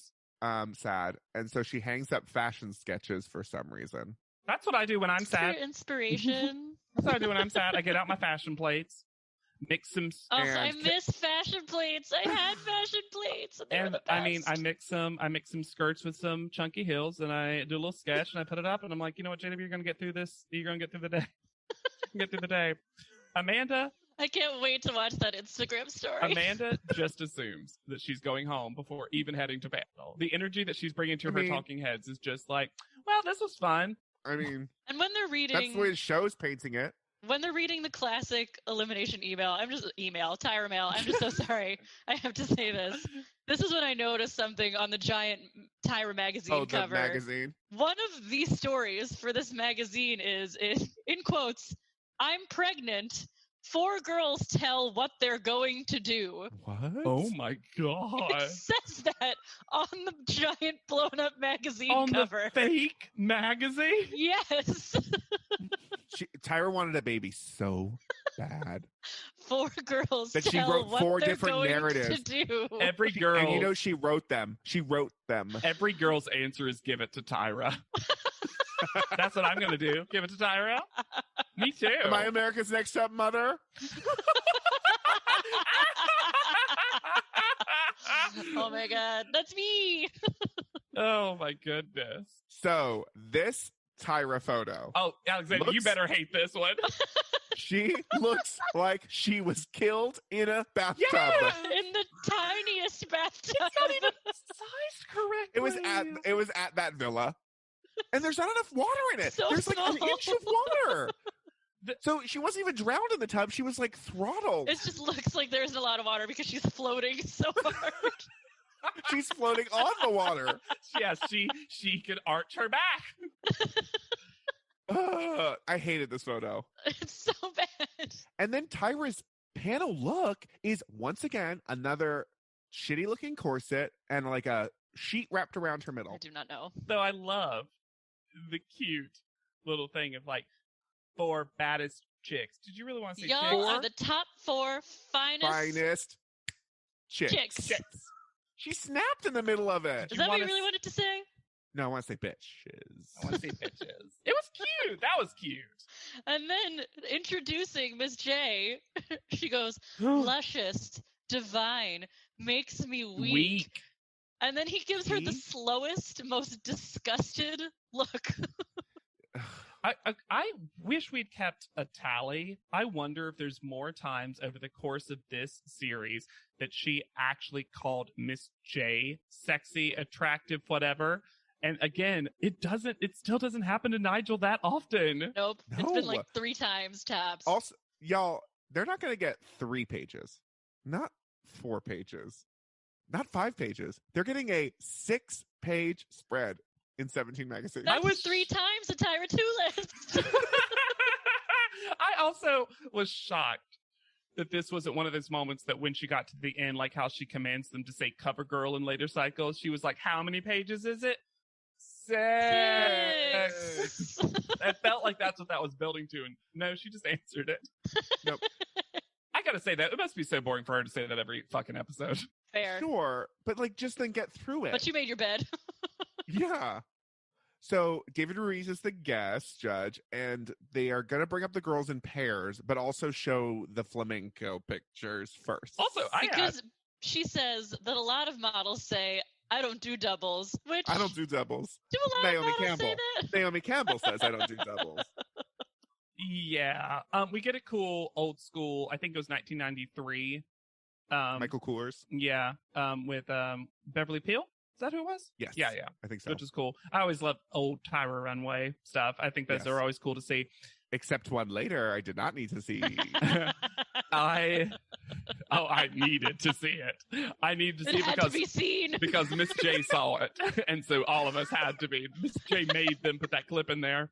sad, and so she hangs up fashion sketches for some reason. That's what I do when I'm Just for sad. inspiration. That's what I do when I'm sad. I get out my fashion plates, mix some, Oh, I miss fashion plates. I had fashion plates. And, they were the I mean, best. I mix some skirts with some chunky heels, and I do a little sketch, and I put it up, and I'm like, you know what, JW, you're gonna get through this. You're gonna get through the day. Get through the day. Amanda, I can't wait to watch that Instagram story. Amanda just assumes that she's going home before even heading to panel. The energy that she's bringing to her talking heads is just like, well, this was fun. I mean, and when they're reading, that's the way the show's painting it. when they're reading the classic elimination Tyra mail, I'm just so sorry. I have to say this. This is when I noticed something on the giant Tyra magazine cover. The magazine. One of the stories for this magazine is, in quotes, "I'm pregnant. 4 girls tell what they're going to do." What? Oh my God. It says that on the giant blown up magazine on cover. The fake magazine? Yes. Tyra wanted a baby so bad. 4 girls that she tell wrote what 4 they're different going narratives. to do. Every girl. And you know she wrote them. Every girl's answer is give it to Tyra. That's what I'm going to do. Give it to Tyra. Me too. Am I America's Next Top Mother? Oh my God, that's me. Oh my goodness. So this Tyra photo. Oh, Alexander, you better hate this one. She looks like she was killed in a bathtub. Yeah! In the tiniest bathtub. It's not even sized correctly. It was at that villa. And there's not enough water in it. So there's small. like an inch of water. So she wasn't even drowned in the tub. She was like throttled. It just looks like there's a lot of water because she's floating so hard. She's floating on the water. Yes, she could arch her back. I hated this photo. It's so bad. And then Tyra's panel look is once again another shitty looking corset and like a sheet wrapped around her middle. I do not know. So I love the cute little thing of like 4 baddest chicks. Did you really want to say Y'all chicks? are the top 4 finest chicks. She snapped in the middle of it. Is that what you really wanted to say? No, I want to say bitches. I want to say bitches. It was cute. That was cute. And then introducing Miss J, she goes, luscious, divine, makes me weak. And then he gives her the slowest, most disgusted look. I wish we'd kept a tally. I wonder if there's more times over the course of this series that she actually called Miss J sexy, attractive, whatever. And again, it still doesn't happen to Nigel that often. Nope. No. It's been like 3 times tops. Also, y'all, they're not going to get 3 pages, not 4 pages, not 5 pages. They're getting a 6-page spread in 17 magazine. That was 3 times the Tyra 2 list. I also was shocked that this wasn't one of those moments that when she got to the end, like how she commands them to say cover girl in later cycles, she was like, how many pages is it? 6. It felt like that's what that was building to. And no, she just answered it. Nope. I gotta say that. It must be so boring for her to say that every fucking episode. Fair. Sure. But like, just then get through it. But you made your bed. Yeah. So David Ruiz is the guest judge, and they are going to bring up the girls in pairs, but also show the flamenco pictures first. Also, because she says that a lot of models say, I don't do doubles, which I don't do doubles. Do a lot of models say that? Naomi Campbell says I don't do doubles. Yeah. We get a cool old school, I think it was 1993. Michael Coors. Yeah. With Beverly Peele. Is that who it was? Yes. Yeah. I think so. Which is cool. I always love old Tyra Runway stuff. I think those are always cool to see. Except one later I did not need to see. I needed to see it. I needed to see it to be seen. Because Miss J saw it. And so all of us had to be. Miss J made them put that clip in there.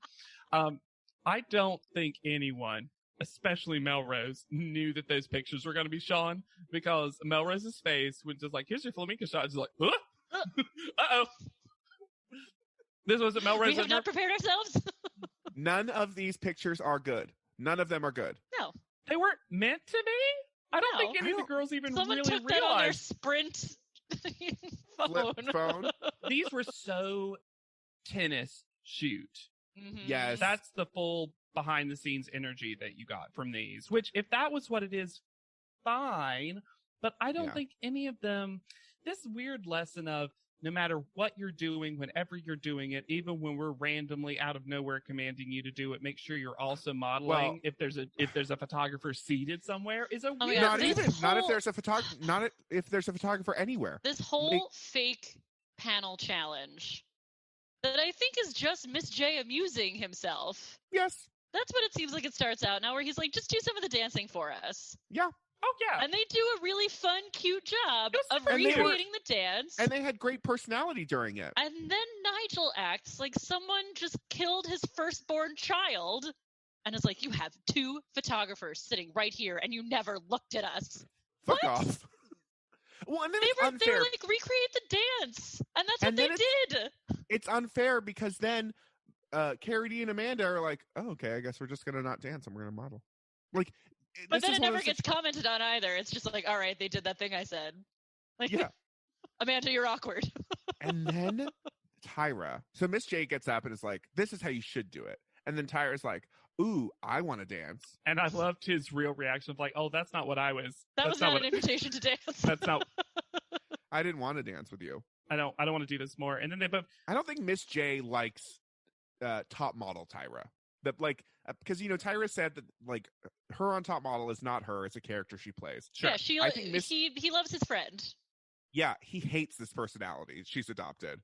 I don't think anyone, especially Melrose, knew that those pictures were going to be shown, because Melrose's face was just like, here's your flamenco shot. It's like, huh? Uh-oh. This wasn't Melrose. We have not prepared ourselves. None of these pictures are good. None of them are good. No. They weren't meant to be? I don't think any of the girls even Someone really took realized. That on their Sprint phone. These were so tennis shoot. Mm-hmm. Yes. That's the full behind the scenes energy that you got from these, which if that was what it is, fine. But I don't think any of them, this weird lesson of no matter what you're doing, whenever you're doing it, even when we're randomly out of nowhere commanding you to do it, make sure you're also modeling. If there's a photographer seated somewhere, is a Oh my weird. God, Not if there's a photographer. Not if there's a photographer anywhere. This whole fake panel challenge that I think is just Miss J amusing himself. Yes. That's what it seems like it starts out now, where he's like, just do some of the dancing for us. Yeah. Oh yeah. And they do a really fun, cute job of And they recreating the dance. And they had great personality during it. And then Nigel acts like someone just killed his firstborn child and is like, you have 2 photographers sitting right here and you never looked at us. Fuck off. Well, and then They it's were unfair. like, recreate the dance. And that's And what then they did. It's unfair because then Carrie D and Amanda are like, oh, okay, I guess we're just going to not dance and we're going to model. Like, But then it never gets commented on either. It's just like, all right, they did that thing I said. Like, yeah. Amanda, you're awkward. And then Tyra. So Miss J gets up and is like, this is how you should do it. And then Tyra's like, ooh, I want to dance. And I loved his real reaction of like, oh, that's not what I was. That was not an invitation to dance. That's not. I didn't want to dance with you. I don't want to do this more. And then they both. I don't think Miss J likes top model Tyra. That like, because Tyra said that like her on Top Model is not her; it's a character she plays. Sure. Yeah, I think he loves his friend. Yeah, he hates this personality she's adopted,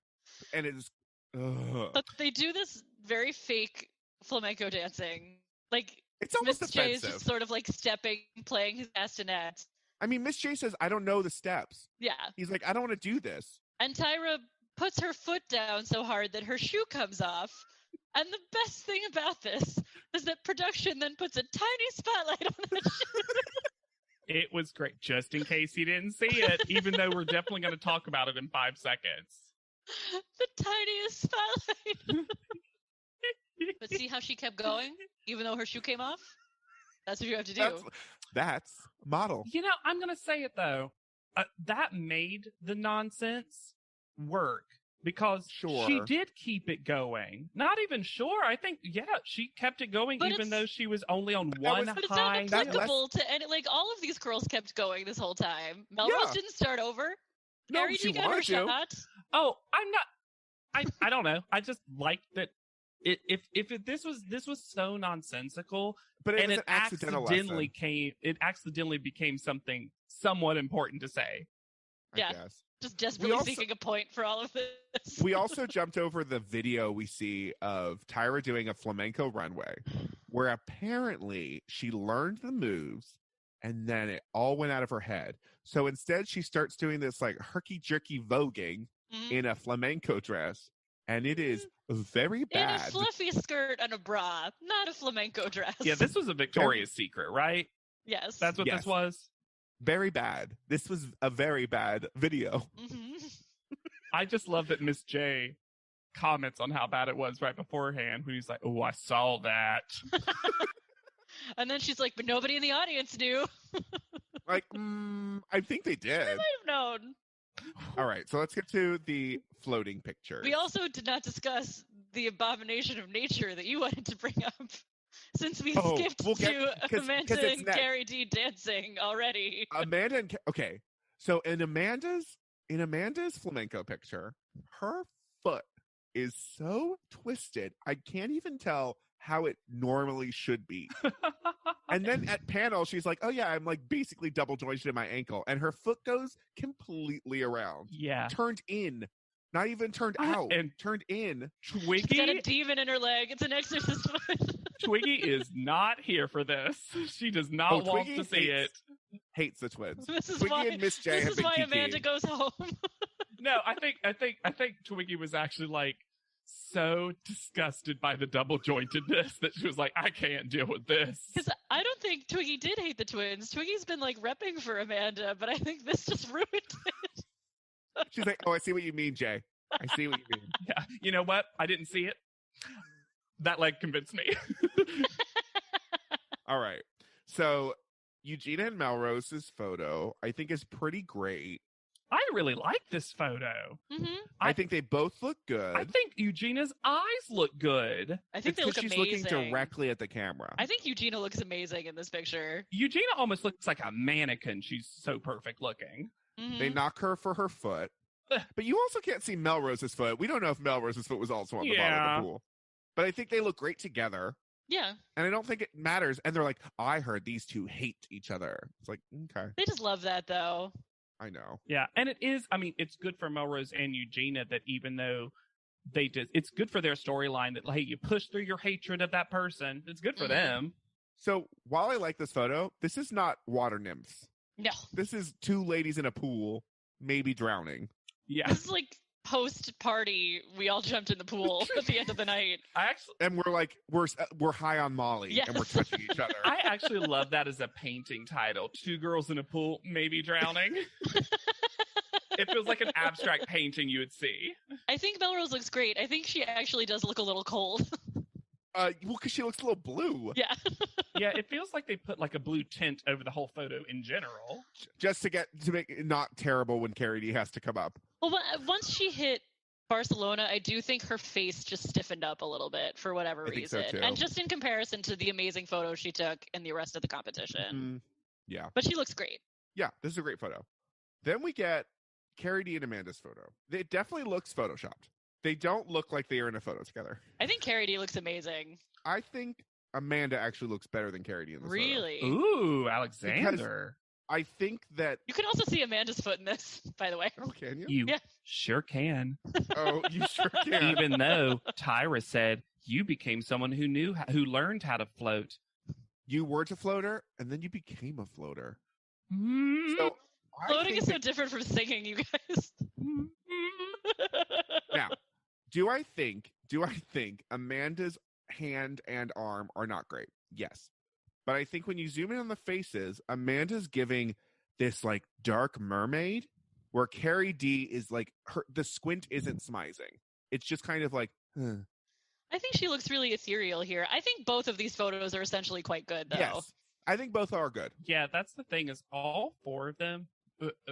and it is. But they do this very fake flamenco dancing. Like it's almost Miss offensive. J is just sort of like stepping, playing his castanets. I mean, Miss J says, "I don't know the steps." Yeah, he's like, "I don't want to do this." And Tyra puts her foot down so hard that her shoe comes off. And the best thing about this is that production then puts a tiny spotlight on that shoe. It was great, just in case you didn't see it, even though we're definitely going to talk about it in 5 seconds. The tiniest spotlight. But see how she kept going, even though her shoe came off? That's what you have to do. That's model. I'm going to say it, though. That made the nonsense work. Because she did keep it going. Not even sure. I think, she kept it going even though she was only on one high. But it's not applicable to any, like, all of these girls kept going this whole time. Melrose didn't start over. No, Carrie she got her wanted to. shot. Oh, I'm not. I don't know. I just liked that. This was so nonsensical, but it accidentally became something somewhat important to say. I guess. Just desperately seeking a point for all of this. We also jumped over the video we see of Tyra doing a flamenco runway, where apparently she learned the moves and then it all went out of her head. So instead she starts doing this like herky-jerky voguing in a flamenco dress, and it is very bad. In a fluffy skirt and a bra, not a flamenco dress. Yeah, this was a Victoria's Secret, right? Yes. That's what this was? Very bad. This was a very bad video. Mm-hmm. I just love that Miss J comments on how bad it was right beforehand when he's like, oh, I saw that. And then she's like, but nobody in the audience knew. Like, I think they did. They might have known. All right, so let's get to the floating picture. We also did not discuss the abomination of nature that you wanted to bring up. Since we skipped to Amanda and Carrie D dancing already. Okay. So in Amanda's flamenco picture, her foot is so twisted, I can't even tell how it normally should be. And then at panel, she's like, oh yeah, I'm like basically double jointed in my ankle. And her foot goes completely around. Yeah. Turned in. Not even turned out. And turned in. Twiggy. She's got a demon in her leg. It's an exorcist foot. Twiggy is not here for this. She does not want to see it. Hates the twins. This is Twiggy and Miss J have been why kiki. Amanda goes home. No, I think Twiggy was actually like so disgusted by the double jointedness that she was like, I can't deal with this. Because I don't think Twiggy did hate the twins. Twiggy's been like repping for Amanda, but I think this just ruined it. She's like, oh, I see what you mean, Jay. I see what you mean. Yeah. You know what? I didn't see it. That leg convinced me. All right. So Eugenia and Melrose's photo, I think, is pretty great. I really like this photo. Mm-hmm. I think they both look good. I think Eugenia's eyes look good. I think they look she's amazing. Looking directly at the camera. I think Eugenia looks amazing in this picture. Eugenia almost looks like a mannequin. She's so perfect looking. Mm-hmm. They knock her for her foot. But you also can't see Melrose's foot. We don't know if Melrose's foot was also on the bottom of the pool. But I think they look great together. Yeah. And I don't think it matters. And they're like, I heard these two hate each other. It's like, okay. They just love that, though. I know. Yeah. And it is, I mean, it's good for Melrose and Eugenia that even though they did, it's good for their storyline that, hey, you push through your hatred of that person. It's good for them. So while I like this photo, this is not water nymphs. No. This is two ladies in a pool, maybe drowning. Yeah. This is like post-party, we all jumped in the pool at the end of the night. And we're like, we're high on Molly, Yes. and we're touching each other. I actually love that as a painting title. Two girls in a pool, maybe drowning. It feels like an abstract painting you would see. I think Melrose looks great. I think she actually does look a little cold. Well, because she looks a little blue. Yeah. Yeah, it feels like they put like a blue tint over the whole photo in general. Just to make it not terrible when Carrie D has to come up. Well, once she hit Barcelona, I do think her face just stiffened up a little bit for whatever reason. So too. And just in comparison to the amazing photos she took in the rest of the competition. Yeah. But she looks great. Yeah, this is a great photo. Then we get Carrie D and Amanda's photo. It definitely looks photoshopped. They don't look like they are in a photo together. I think Carrie D looks amazing. I think Amanda actually looks better than Carrie D in this Really? photo. Ooh, Alexander. I think that... You can also see Amanda's foot in this, by the way. Oh, can you? You sure can. Oh, you sure can. Even though Tyra said you became someone who learned how to float. You were to floater, and then you became a floater. Mm-hmm. So Floating is so different from singing, you guys. Now, do I think Amanda's hand and arm are not great? Yes. But I think when you zoom in on the faces, Amanda's giving this like dark mermaid where Carrie D is like the squint isn't smizing. It's just kind of like, huh. I think she looks really ethereal here. I think both of these photos are essentially quite good, though. Yes. I think both are good. Yeah, that's the thing is all four of them,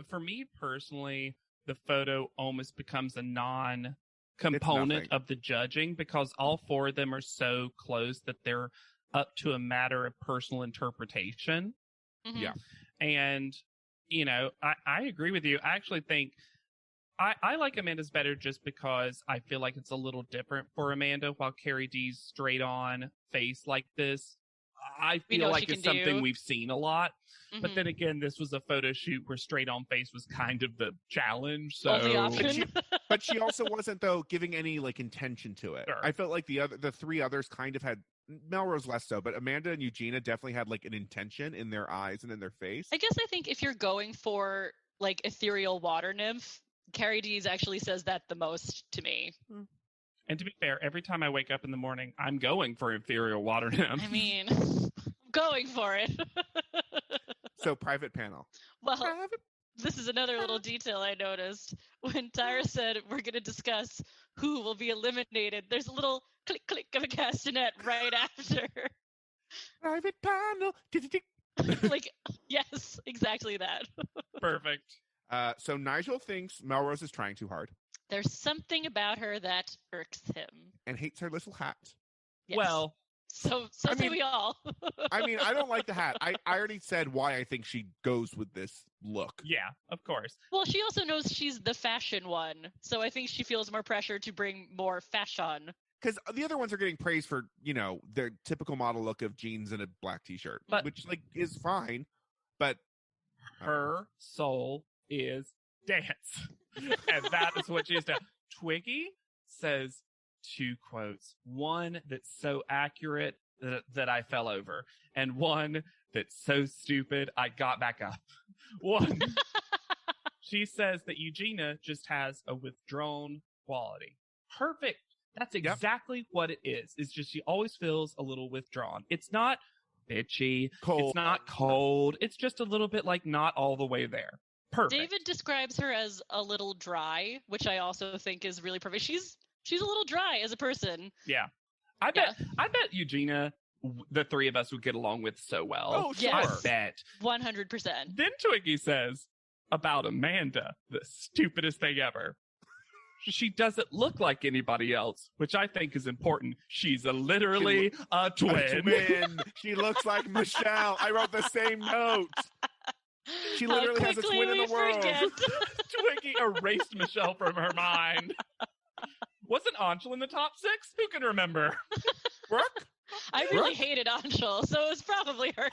for me personally, the photo almost becomes a non-component of the judging because all four of them are so close that they're up to a matter of personal interpretation. Mm-hmm. Yeah. And, you know, I agree with you. I actually think I like Amanda's better just because I feel like it's a little different for Amanda while Carrie D's straight on face like this. I feel like it's something we've seen a lot. Mm-hmm. But then again, this was a photo shoot where straight on face was kind of the challenge. So only option. But she also wasn't though giving any like intention to it. Sure. I felt like the three others kind of had, Melrose less so, but Amanda and Eugenia definitely had like an intention in their eyes and in their face. I guess I think if you're going for like ethereal water nymph, Carrie D's actually says that the most to me. And to be fair, every time I wake up in the morning, I'm going for ethereal water nymph. I mean, I'm going for it. So private panel. Well, this is another little detail I noticed. When Tyra said we're going to discuss who will be eliminated, there's a little click click of a castanet right after. Private panel. Like, yes, exactly that. Perfect. So Nigel thinks Melrose is trying too hard. There's something about her that irks him. And hates her little hat. Yes. Well, so say we all. I mean, I don't like the hat. I already said why I think she goes with this look. Yeah, of course. Well, she also knows she's the fashion one. So I think she feels more pressure to bring more fashion. Because the other ones are getting praised for, you know, their typical model look of jeans and a black t-shirt, which like is fine. But her soul is dance. And that is what she's done. Twiggy says 2 quotes. One that's so accurate that I fell over. And one that's so stupid I got back up. One, she says that Eugenia just has a withdrawn quality. Perfect. That's exactly what it is. It's just she always feels a little withdrawn. It's not bitchy. Cold. It's not cold. It's just a little bit like not all the way there. Perfect. David describes her as a little dry, which I also think is really perfect. She's a little dry as a person. Yeah. I bet Eugenia, the three of us would get along with so well. Oh, sure. I bet. 100%. Then Twiggy says about Amanda, the stupidest thing ever. She doesn't look like anybody else, which I think is important. She's literally a twin. She looks like Michelle. I wrote the same note. She literally has a twin in the world. Twiggy erased Michelle from her mind. Wasn't Anshul in the top 6? Who can remember? Brooke? I really hated Anshul, so it was probably her.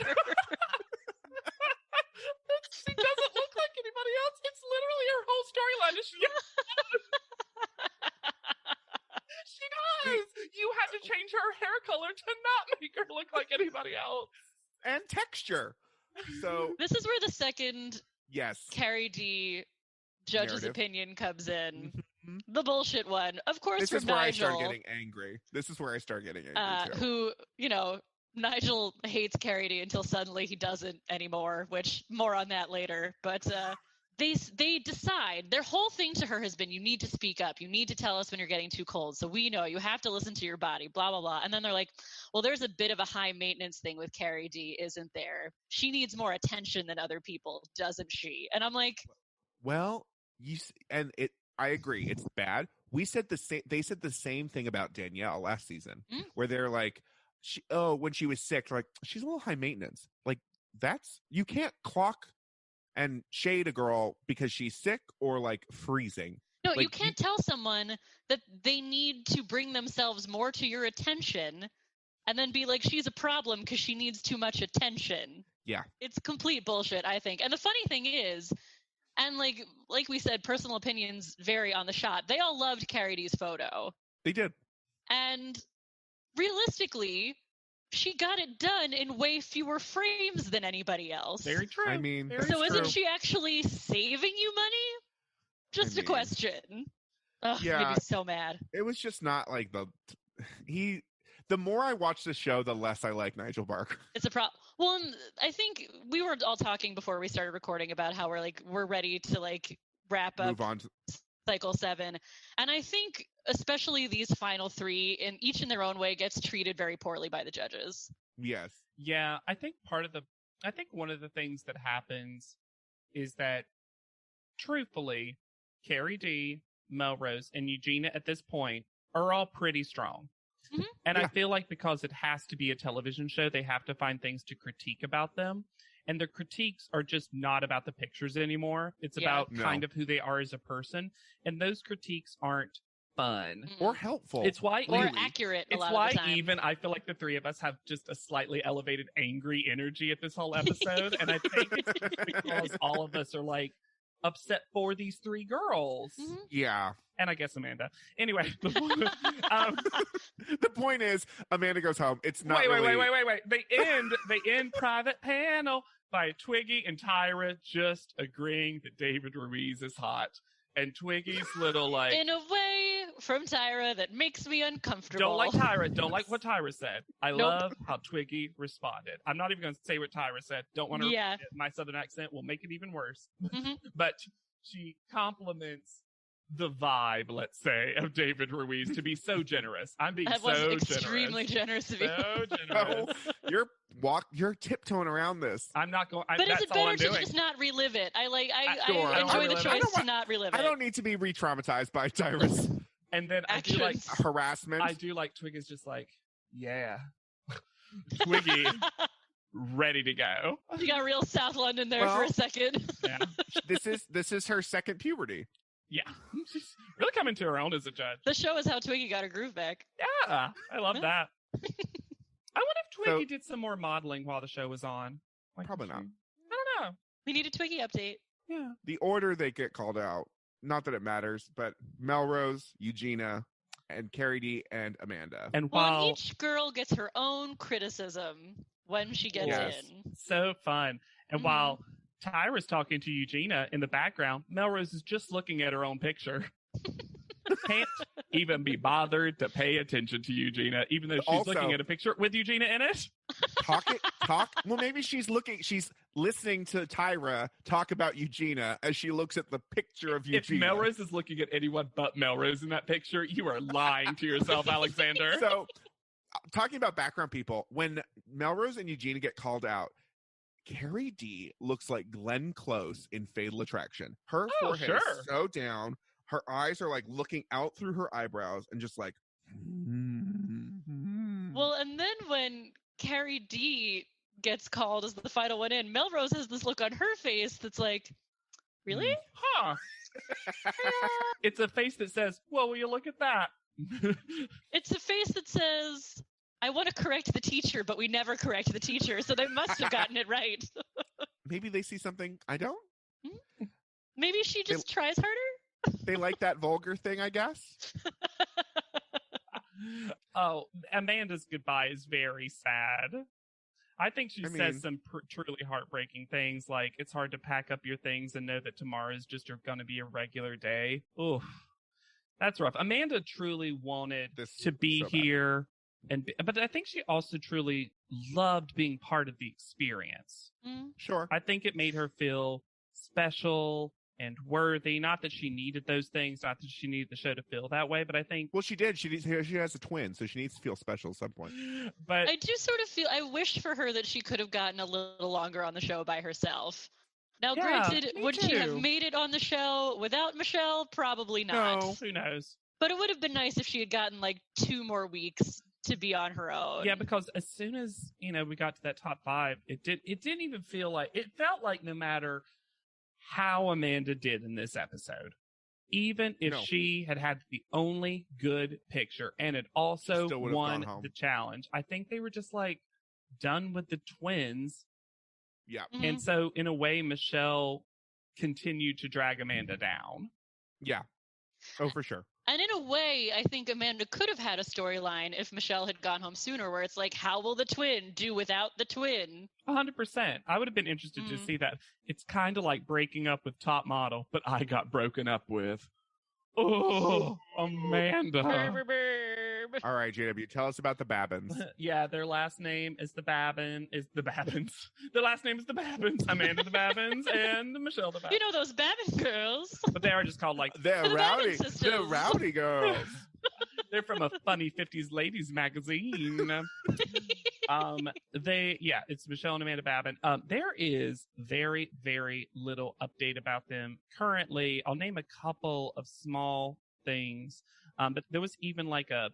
She doesn't look like anybody else. It's literally her whole storyline. She does. You had to change her hair color to not make her look like anybody else. And texture. So This is where the second yes, Carrie D judge's narrative opinion comes in. Mhm. The bullshit one. Of course, This from is where I Nigel, start getting angry. This is where I start getting angry too. who, you know, Nigel hates Carrie D until suddenly he doesn't anymore, which more on that later. But they decide, their whole thing to her has been, you need to speak up. You need to tell us when you're getting too cold. So we know you have to listen to your body, blah, blah, blah. And then they're like, well, there's a bit of a high maintenance thing with Carrie D, isn't there? She needs more attention than other people, doesn't she? And I'm like, Well, I agree. It's bad. We said the same. They said the same thing about Danielle last season, where they're like, when she was sick, like she's a little high maintenance. Like you can't clock and shade a girl because she's sick or like freezing. no, Like, you can't tell someone that they need to bring themselves more to your attention and then be like, she's a problem because she needs too much attention. Yeah. It's complete bullshit, I think. And the funny thing is, and like we said, personal opinions vary on the shot. They all loved Carrie D's photo. They did. And realistically, she got it done in way fewer frames than anybody else. Very true. I mean, Very that's So isn't true. she actually saving you money? Just I a mean, question. Ugh, yeah. made me so mad. It was just not like the more I watch the show, the less I like Nigel Barker. It's a problem. Well, and I think we were all talking before we started recording about how we're ready to wrap up Move on to cycle 7, and I think especially these final 3, in each in their own way, gets treated very poorly by the judges. yes. Yeah, I think one of the things that happens is that, truthfully, Carrie D, Melrose, and Eugenia at this point are all pretty strong. Mhm. And Yeah. I feel like because it has to be a television show, they have to find things to critique about them. And their critiques are just not about the pictures anymore. It's Yeah. about No. kind of who they are as a person. And those critiques aren't fun. Mm-mm. Or helpful. It's why or even, accurate a it's lot why of the time. even I feel like the three of us have just a slightly elevated angry energy at this whole episode. And I think it's just because all of us are upset for these 3 girls. Mhm. Yeah. And I guess Amanda. Anyway. The point is, Amanda goes home. It's not wait. really... They end private panel by Twiggy and Tyra just agreeing that David Ruiz is hot. And Twiggy's little In a way from Tyra that makes me uncomfortable. don't like Tyra. Don't like what Tyra said. I Nope. love how Twiggy responded. I'm not even going to say what Tyra said. Don't want to. Yeah. My southern accent will make it even worse. Mhm. But she compliments the vibe, let's say, of David Ruiz to be so generous. I'm being That so was extremely generous of you. So No, generous. you're tiptoeing around this. I'm not going. But is that's it all better I'm to doing. just not relive it? I Sure. I enjoy the don't choice to want- not relive it. I don't need to be re-traumatized by Tyra's And then I do like Actions. harassment. I do like Twiggy's just yeah. Twiggy ready to go. You got real South London there for Well- a second. Yeah. This is her second puberty. Yeah. She's really coming to her own as a judge. The show is how Twiggy got her groove back. Yeah. I love that. I wonder if Twiggy So- did some more modeling while the show was on. Probably not. I don't know. We need a Twiggy update. Yeah. The order they get called out, not that it matters, but Melrose, Eugenia, and Carrie D and Amanda. And Well, while and each girl gets her own criticism when she gets Yes. in. so fun. And Mhm. while Tyra's talking to Eugenia in the background, Melrose is just looking at her own picture. Can't even be bothered to pay attention to Eugenia, even though she's Also- looking at a picture with Eugenia in it. Talk. Well, maybe she's listening to Tyra talk about Eugenia as she looks at the picture of If Eugenia. Melrose is looking at anyone but Melrose in that picture, you are lying to yourself, Alexander. So, talking about background people, when Melrose and Eugenia get called out, Carrie D looks like Glenn Close in Fatal Attraction. Her Oh, forehead sure. is so down. Her eyes are looking out through her eyebrows and just Well, and then when Carrie D gets called as the final one in, Melrose has this look on her face that's like, Really? Huh. It's a face that says, well, will you look at that? It's a face that says, I want to correct the teacher, but we never correct the teacher, so they must have gotten it right. Maybe they see something I don't. Maybe she just tries harder? They like that vulgar thing, I guess. Oh, Amanda's goodbye is very sad. I think she says some truly heartbreaking things, like it's hard to pack up your things and know that tomorrow is just going to be a regular day. Oof, that's rough. Amanda truly wanted to be here, but I think she also truly loved being part of the experience. Sure. I think it made her feel special and worthy. Not that she needed those things, not that she needed the show to feel that way, but I think... Well, she did. She has a twin, so she needs to feel special at some point. But I do sort of feel... I wish for her that she could have gotten a little longer on the show by herself. Now, granted, would she have made it on the show without Michelle? Probably not. No, who knows? But it would have been nice if she had gotten, like, 2 more weeks to be on her own. Yeah, because as soon as, we got to that top 5, it didn't even feel like... It felt like no matter how Amanda did in this episode, even if she had the only good picture and it also won the challenge, I think they were just like done with the twins. Yeah. And so in a way, Michelle continued to drag Amanda down. Yeah. Oh, for sure. And in a way, I think Amanda could have had a storyline if Michelle had gone home sooner, where it's like, how will the twin do without the twin? 100%. I would have been interested to see that. It's kind of like breaking up with Top Model, but I got broken up with. Oh, Amanda. All right, JW, tell us about the Babbins. Yeah, their last name is the Babbins. Their last name is the Babbins. Amanda the Babbins and Michelle the Babbins. You know those Babbin girls. But they are just called like... They're rowdy. They're rowdy girls. They're from a funny 50s ladies magazine. It's Michelle and Amanda Babbin. There is very, very little update about them currently. I'll name a couple of small things. But there was even like a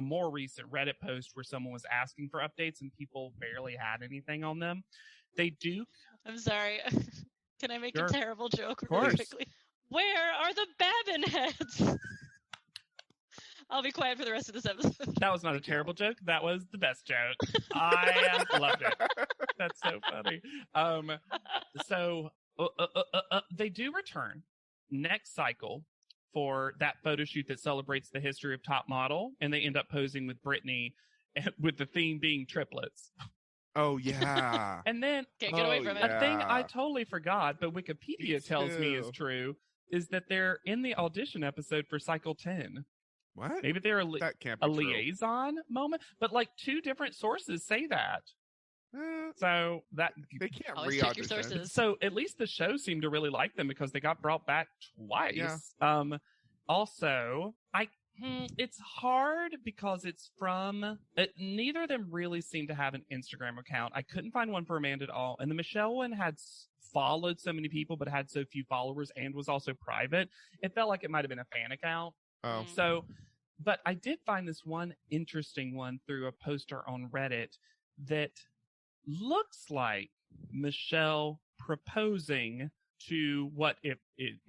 more recent Reddit post where someone was asking for updates and people barely had anything on them. They do. I'm sorry. Can I make a terrible joke really quickly? Where are the Babbin heads? I'll be quiet for the rest of this episode. That was not a terrible joke. That was the best joke. I loved it. That's so funny. They do return next cycle for that photo shoot that celebrates the history of Top Model, and they end up posing with Brittany, with the theme being triplets. Oh, yeah. And then can't get away from it. A thing I totally forgot, but Wikipedia tells me is true, is that they're in the audition episode for Cycle 10. What? Maybe they're that can't be a liaison moment, but like 2 different sources say that. So that they can't always check your sources. So at least the show seemed to really like them because they got brought back twice. Yeah. Also, it's hard because it's from neither of them really seem to have an Instagram account. I couldn't find one for Amanda at all, and the Michelle one had followed so many people but had so few followers and was also private. It felt like it might have been a fan account. Oh. So, but I did find this one interesting one through a poster on Reddit that looks like Michelle proposing to what if it,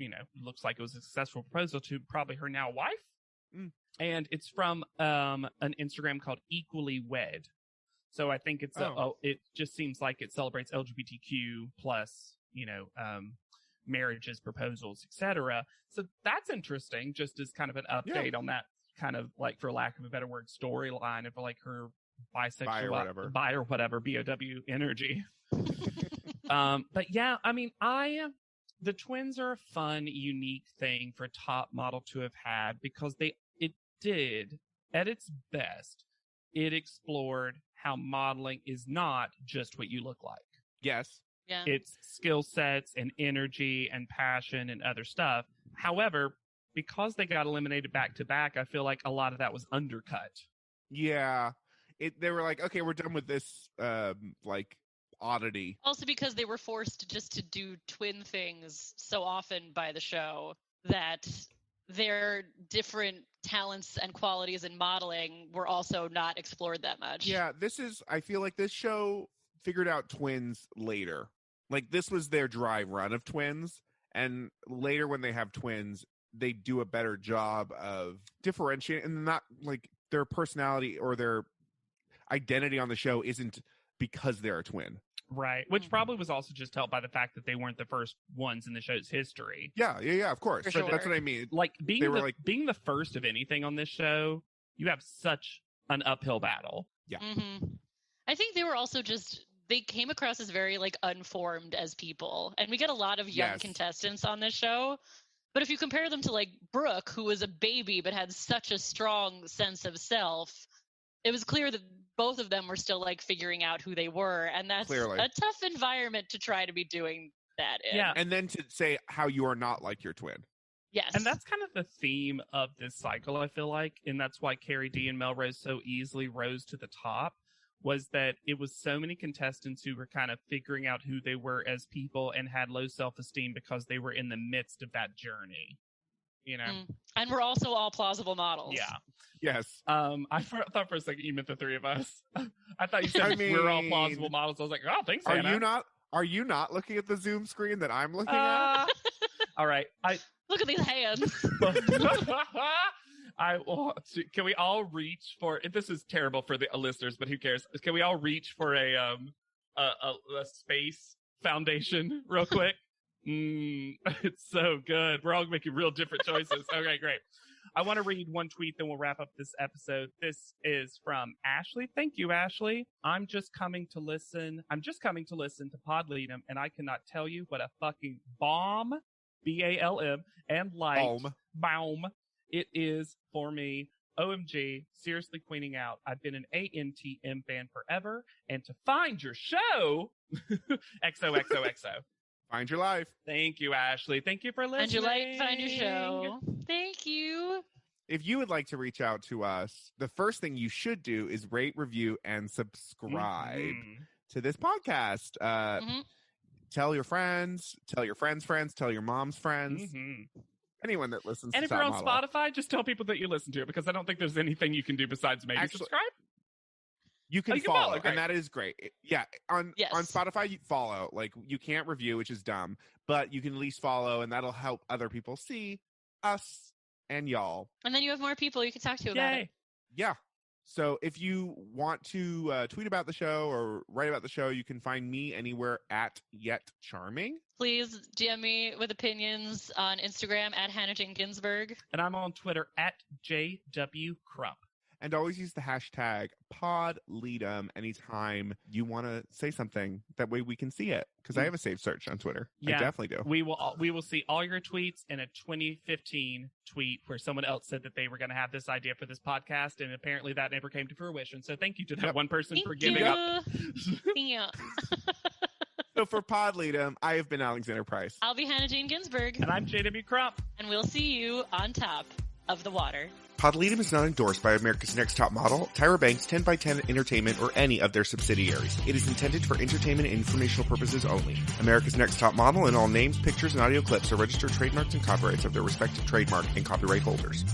looks like it was a successful proposal to probably her now wife. And it's from an Instagram called Equally Wed. So I think it's it just seems like it celebrates LGBTQ plus, marriages, proposals, etc. So that's interesting, just as kind of an update on that kind of, like, for lack of a better word, storyline of like her bisexual bi or whatever BOW energy. But yeah, I mean, the twins are a fun, unique thing for Top Model to have had because it did at its best. It explored how modeling is not just what you look like. Yes. Yeah. It's skill sets and energy and passion and other stuff. However, because they got eliminated back to back, I feel like a lot of that was undercut. Yeah. They were like, okay, we're done with this, oddity. Also because they were forced just to do twin things so often by the show that their different talents and qualities in modeling were also not explored that much. Yeah, I feel like this show figured out twins later. Like, this was their dry run of twins, And later when they have twins, they do a better job of differentiating, and not like their personality or their identity on the show isn't because they're a twin. Right. Which probably was also just helped by the fact that they weren't the first ones in the show's history. Yeah, of course. For But sure. that's what I mean. Like being They were the first of anything on this show, you have such an uphill battle. Yeah. I think they were also they came across as very like unformed as people, and we get a lot of young contestants on this show. But if you compare them to like Brooke, who was a baby but had such a strong sense of self, it was clear that both of them were still like figuring out who they were, and that's Clearly. a tough environment to try to be doing that in. Yeah. And then to say how you are not like your twin. Yes. And that's kind of the theme of this cycle, I feel like. And that's why Carrie D and Melrose so easily rose to the top, was that it was so many contestants who were kind of figuring out who they were as people and had low self-esteem because they were in the midst of that journey. You know? And we're also all plausible models. Yeah. Yes. I thought for a second you meant the three of us. I thought you said we're all plausible models. I was like, oh, thanks, Hannah. Are you not looking at the Zoom screen that I'm looking at? All right. Look at these hands. Can we all reach for? This is terrible for the listeners, but who cares? Can we all reach for a space foundation real quick? It's so good. We're all making real different choices. Okay, great. I want to read one tweet, then we'll wrap up this episode. This is from Ashley. Thank you, Ashley. I'm just coming to listen to Pod Lead'em, and I cannot tell you what a fucking bomb, BALM, and light bomb it is for me. OMG, seriously queening out. I've been an ANTM fan forever, and to find your show, XOXOXO. Find your life. Thank you, Ashley. Thank you for listening. Find your light, find your show. Thank you. If you would like to reach out to us, the first thing you should do is rate, review, and subscribe to this podcast. Tell your friends, tell your friends' friends, tell your mom's friends. Anyone that listens and to if you're on Top Model. Spotify, just tell people that you listen to it, because I don't think there's anything you can do besides maybe subscribe. You can follow, and that is great. Yeah, on Yes. Spotify, you follow. Like, you can't review, which is dumb, but you can at least follow, and that'll help other people see us and y'all. And then you have more people you can talk to about it. Yeah. So if you want to tweet about the show or write about the show, you can find me anywhere at Yet Charming. Please DM me with opinions on Instagram at Hannah Jane Ginsburg. And I'm on Twitter at JW Crump. And always use the hashtag PodLead'em anytime you want to say something. That way we can see it. Because I have a saved search on Twitter. Yeah, I definitely do. We will see all your tweets in a 2015 tweet where someone else said that they were going to have this idea for this podcast, and apparently that never came to fruition. So thank you to that one person for giving up. Yeah. So for PodLead'em, I have been Alexander Price. I'll be Hannah Jane Ginsburg. And I'm JW Crump. And we'll see you on top of the water. PodLead'em is not endorsed by America's Next Top Model, Tyra Banks, 10x10 Entertainment, or any of their subsidiaries. It is intended for entertainment and informational purposes only. America's Next Top Model and all names, pictures, and audio clips are registered trademarks and copyrights of their respective trademark and copyright holders.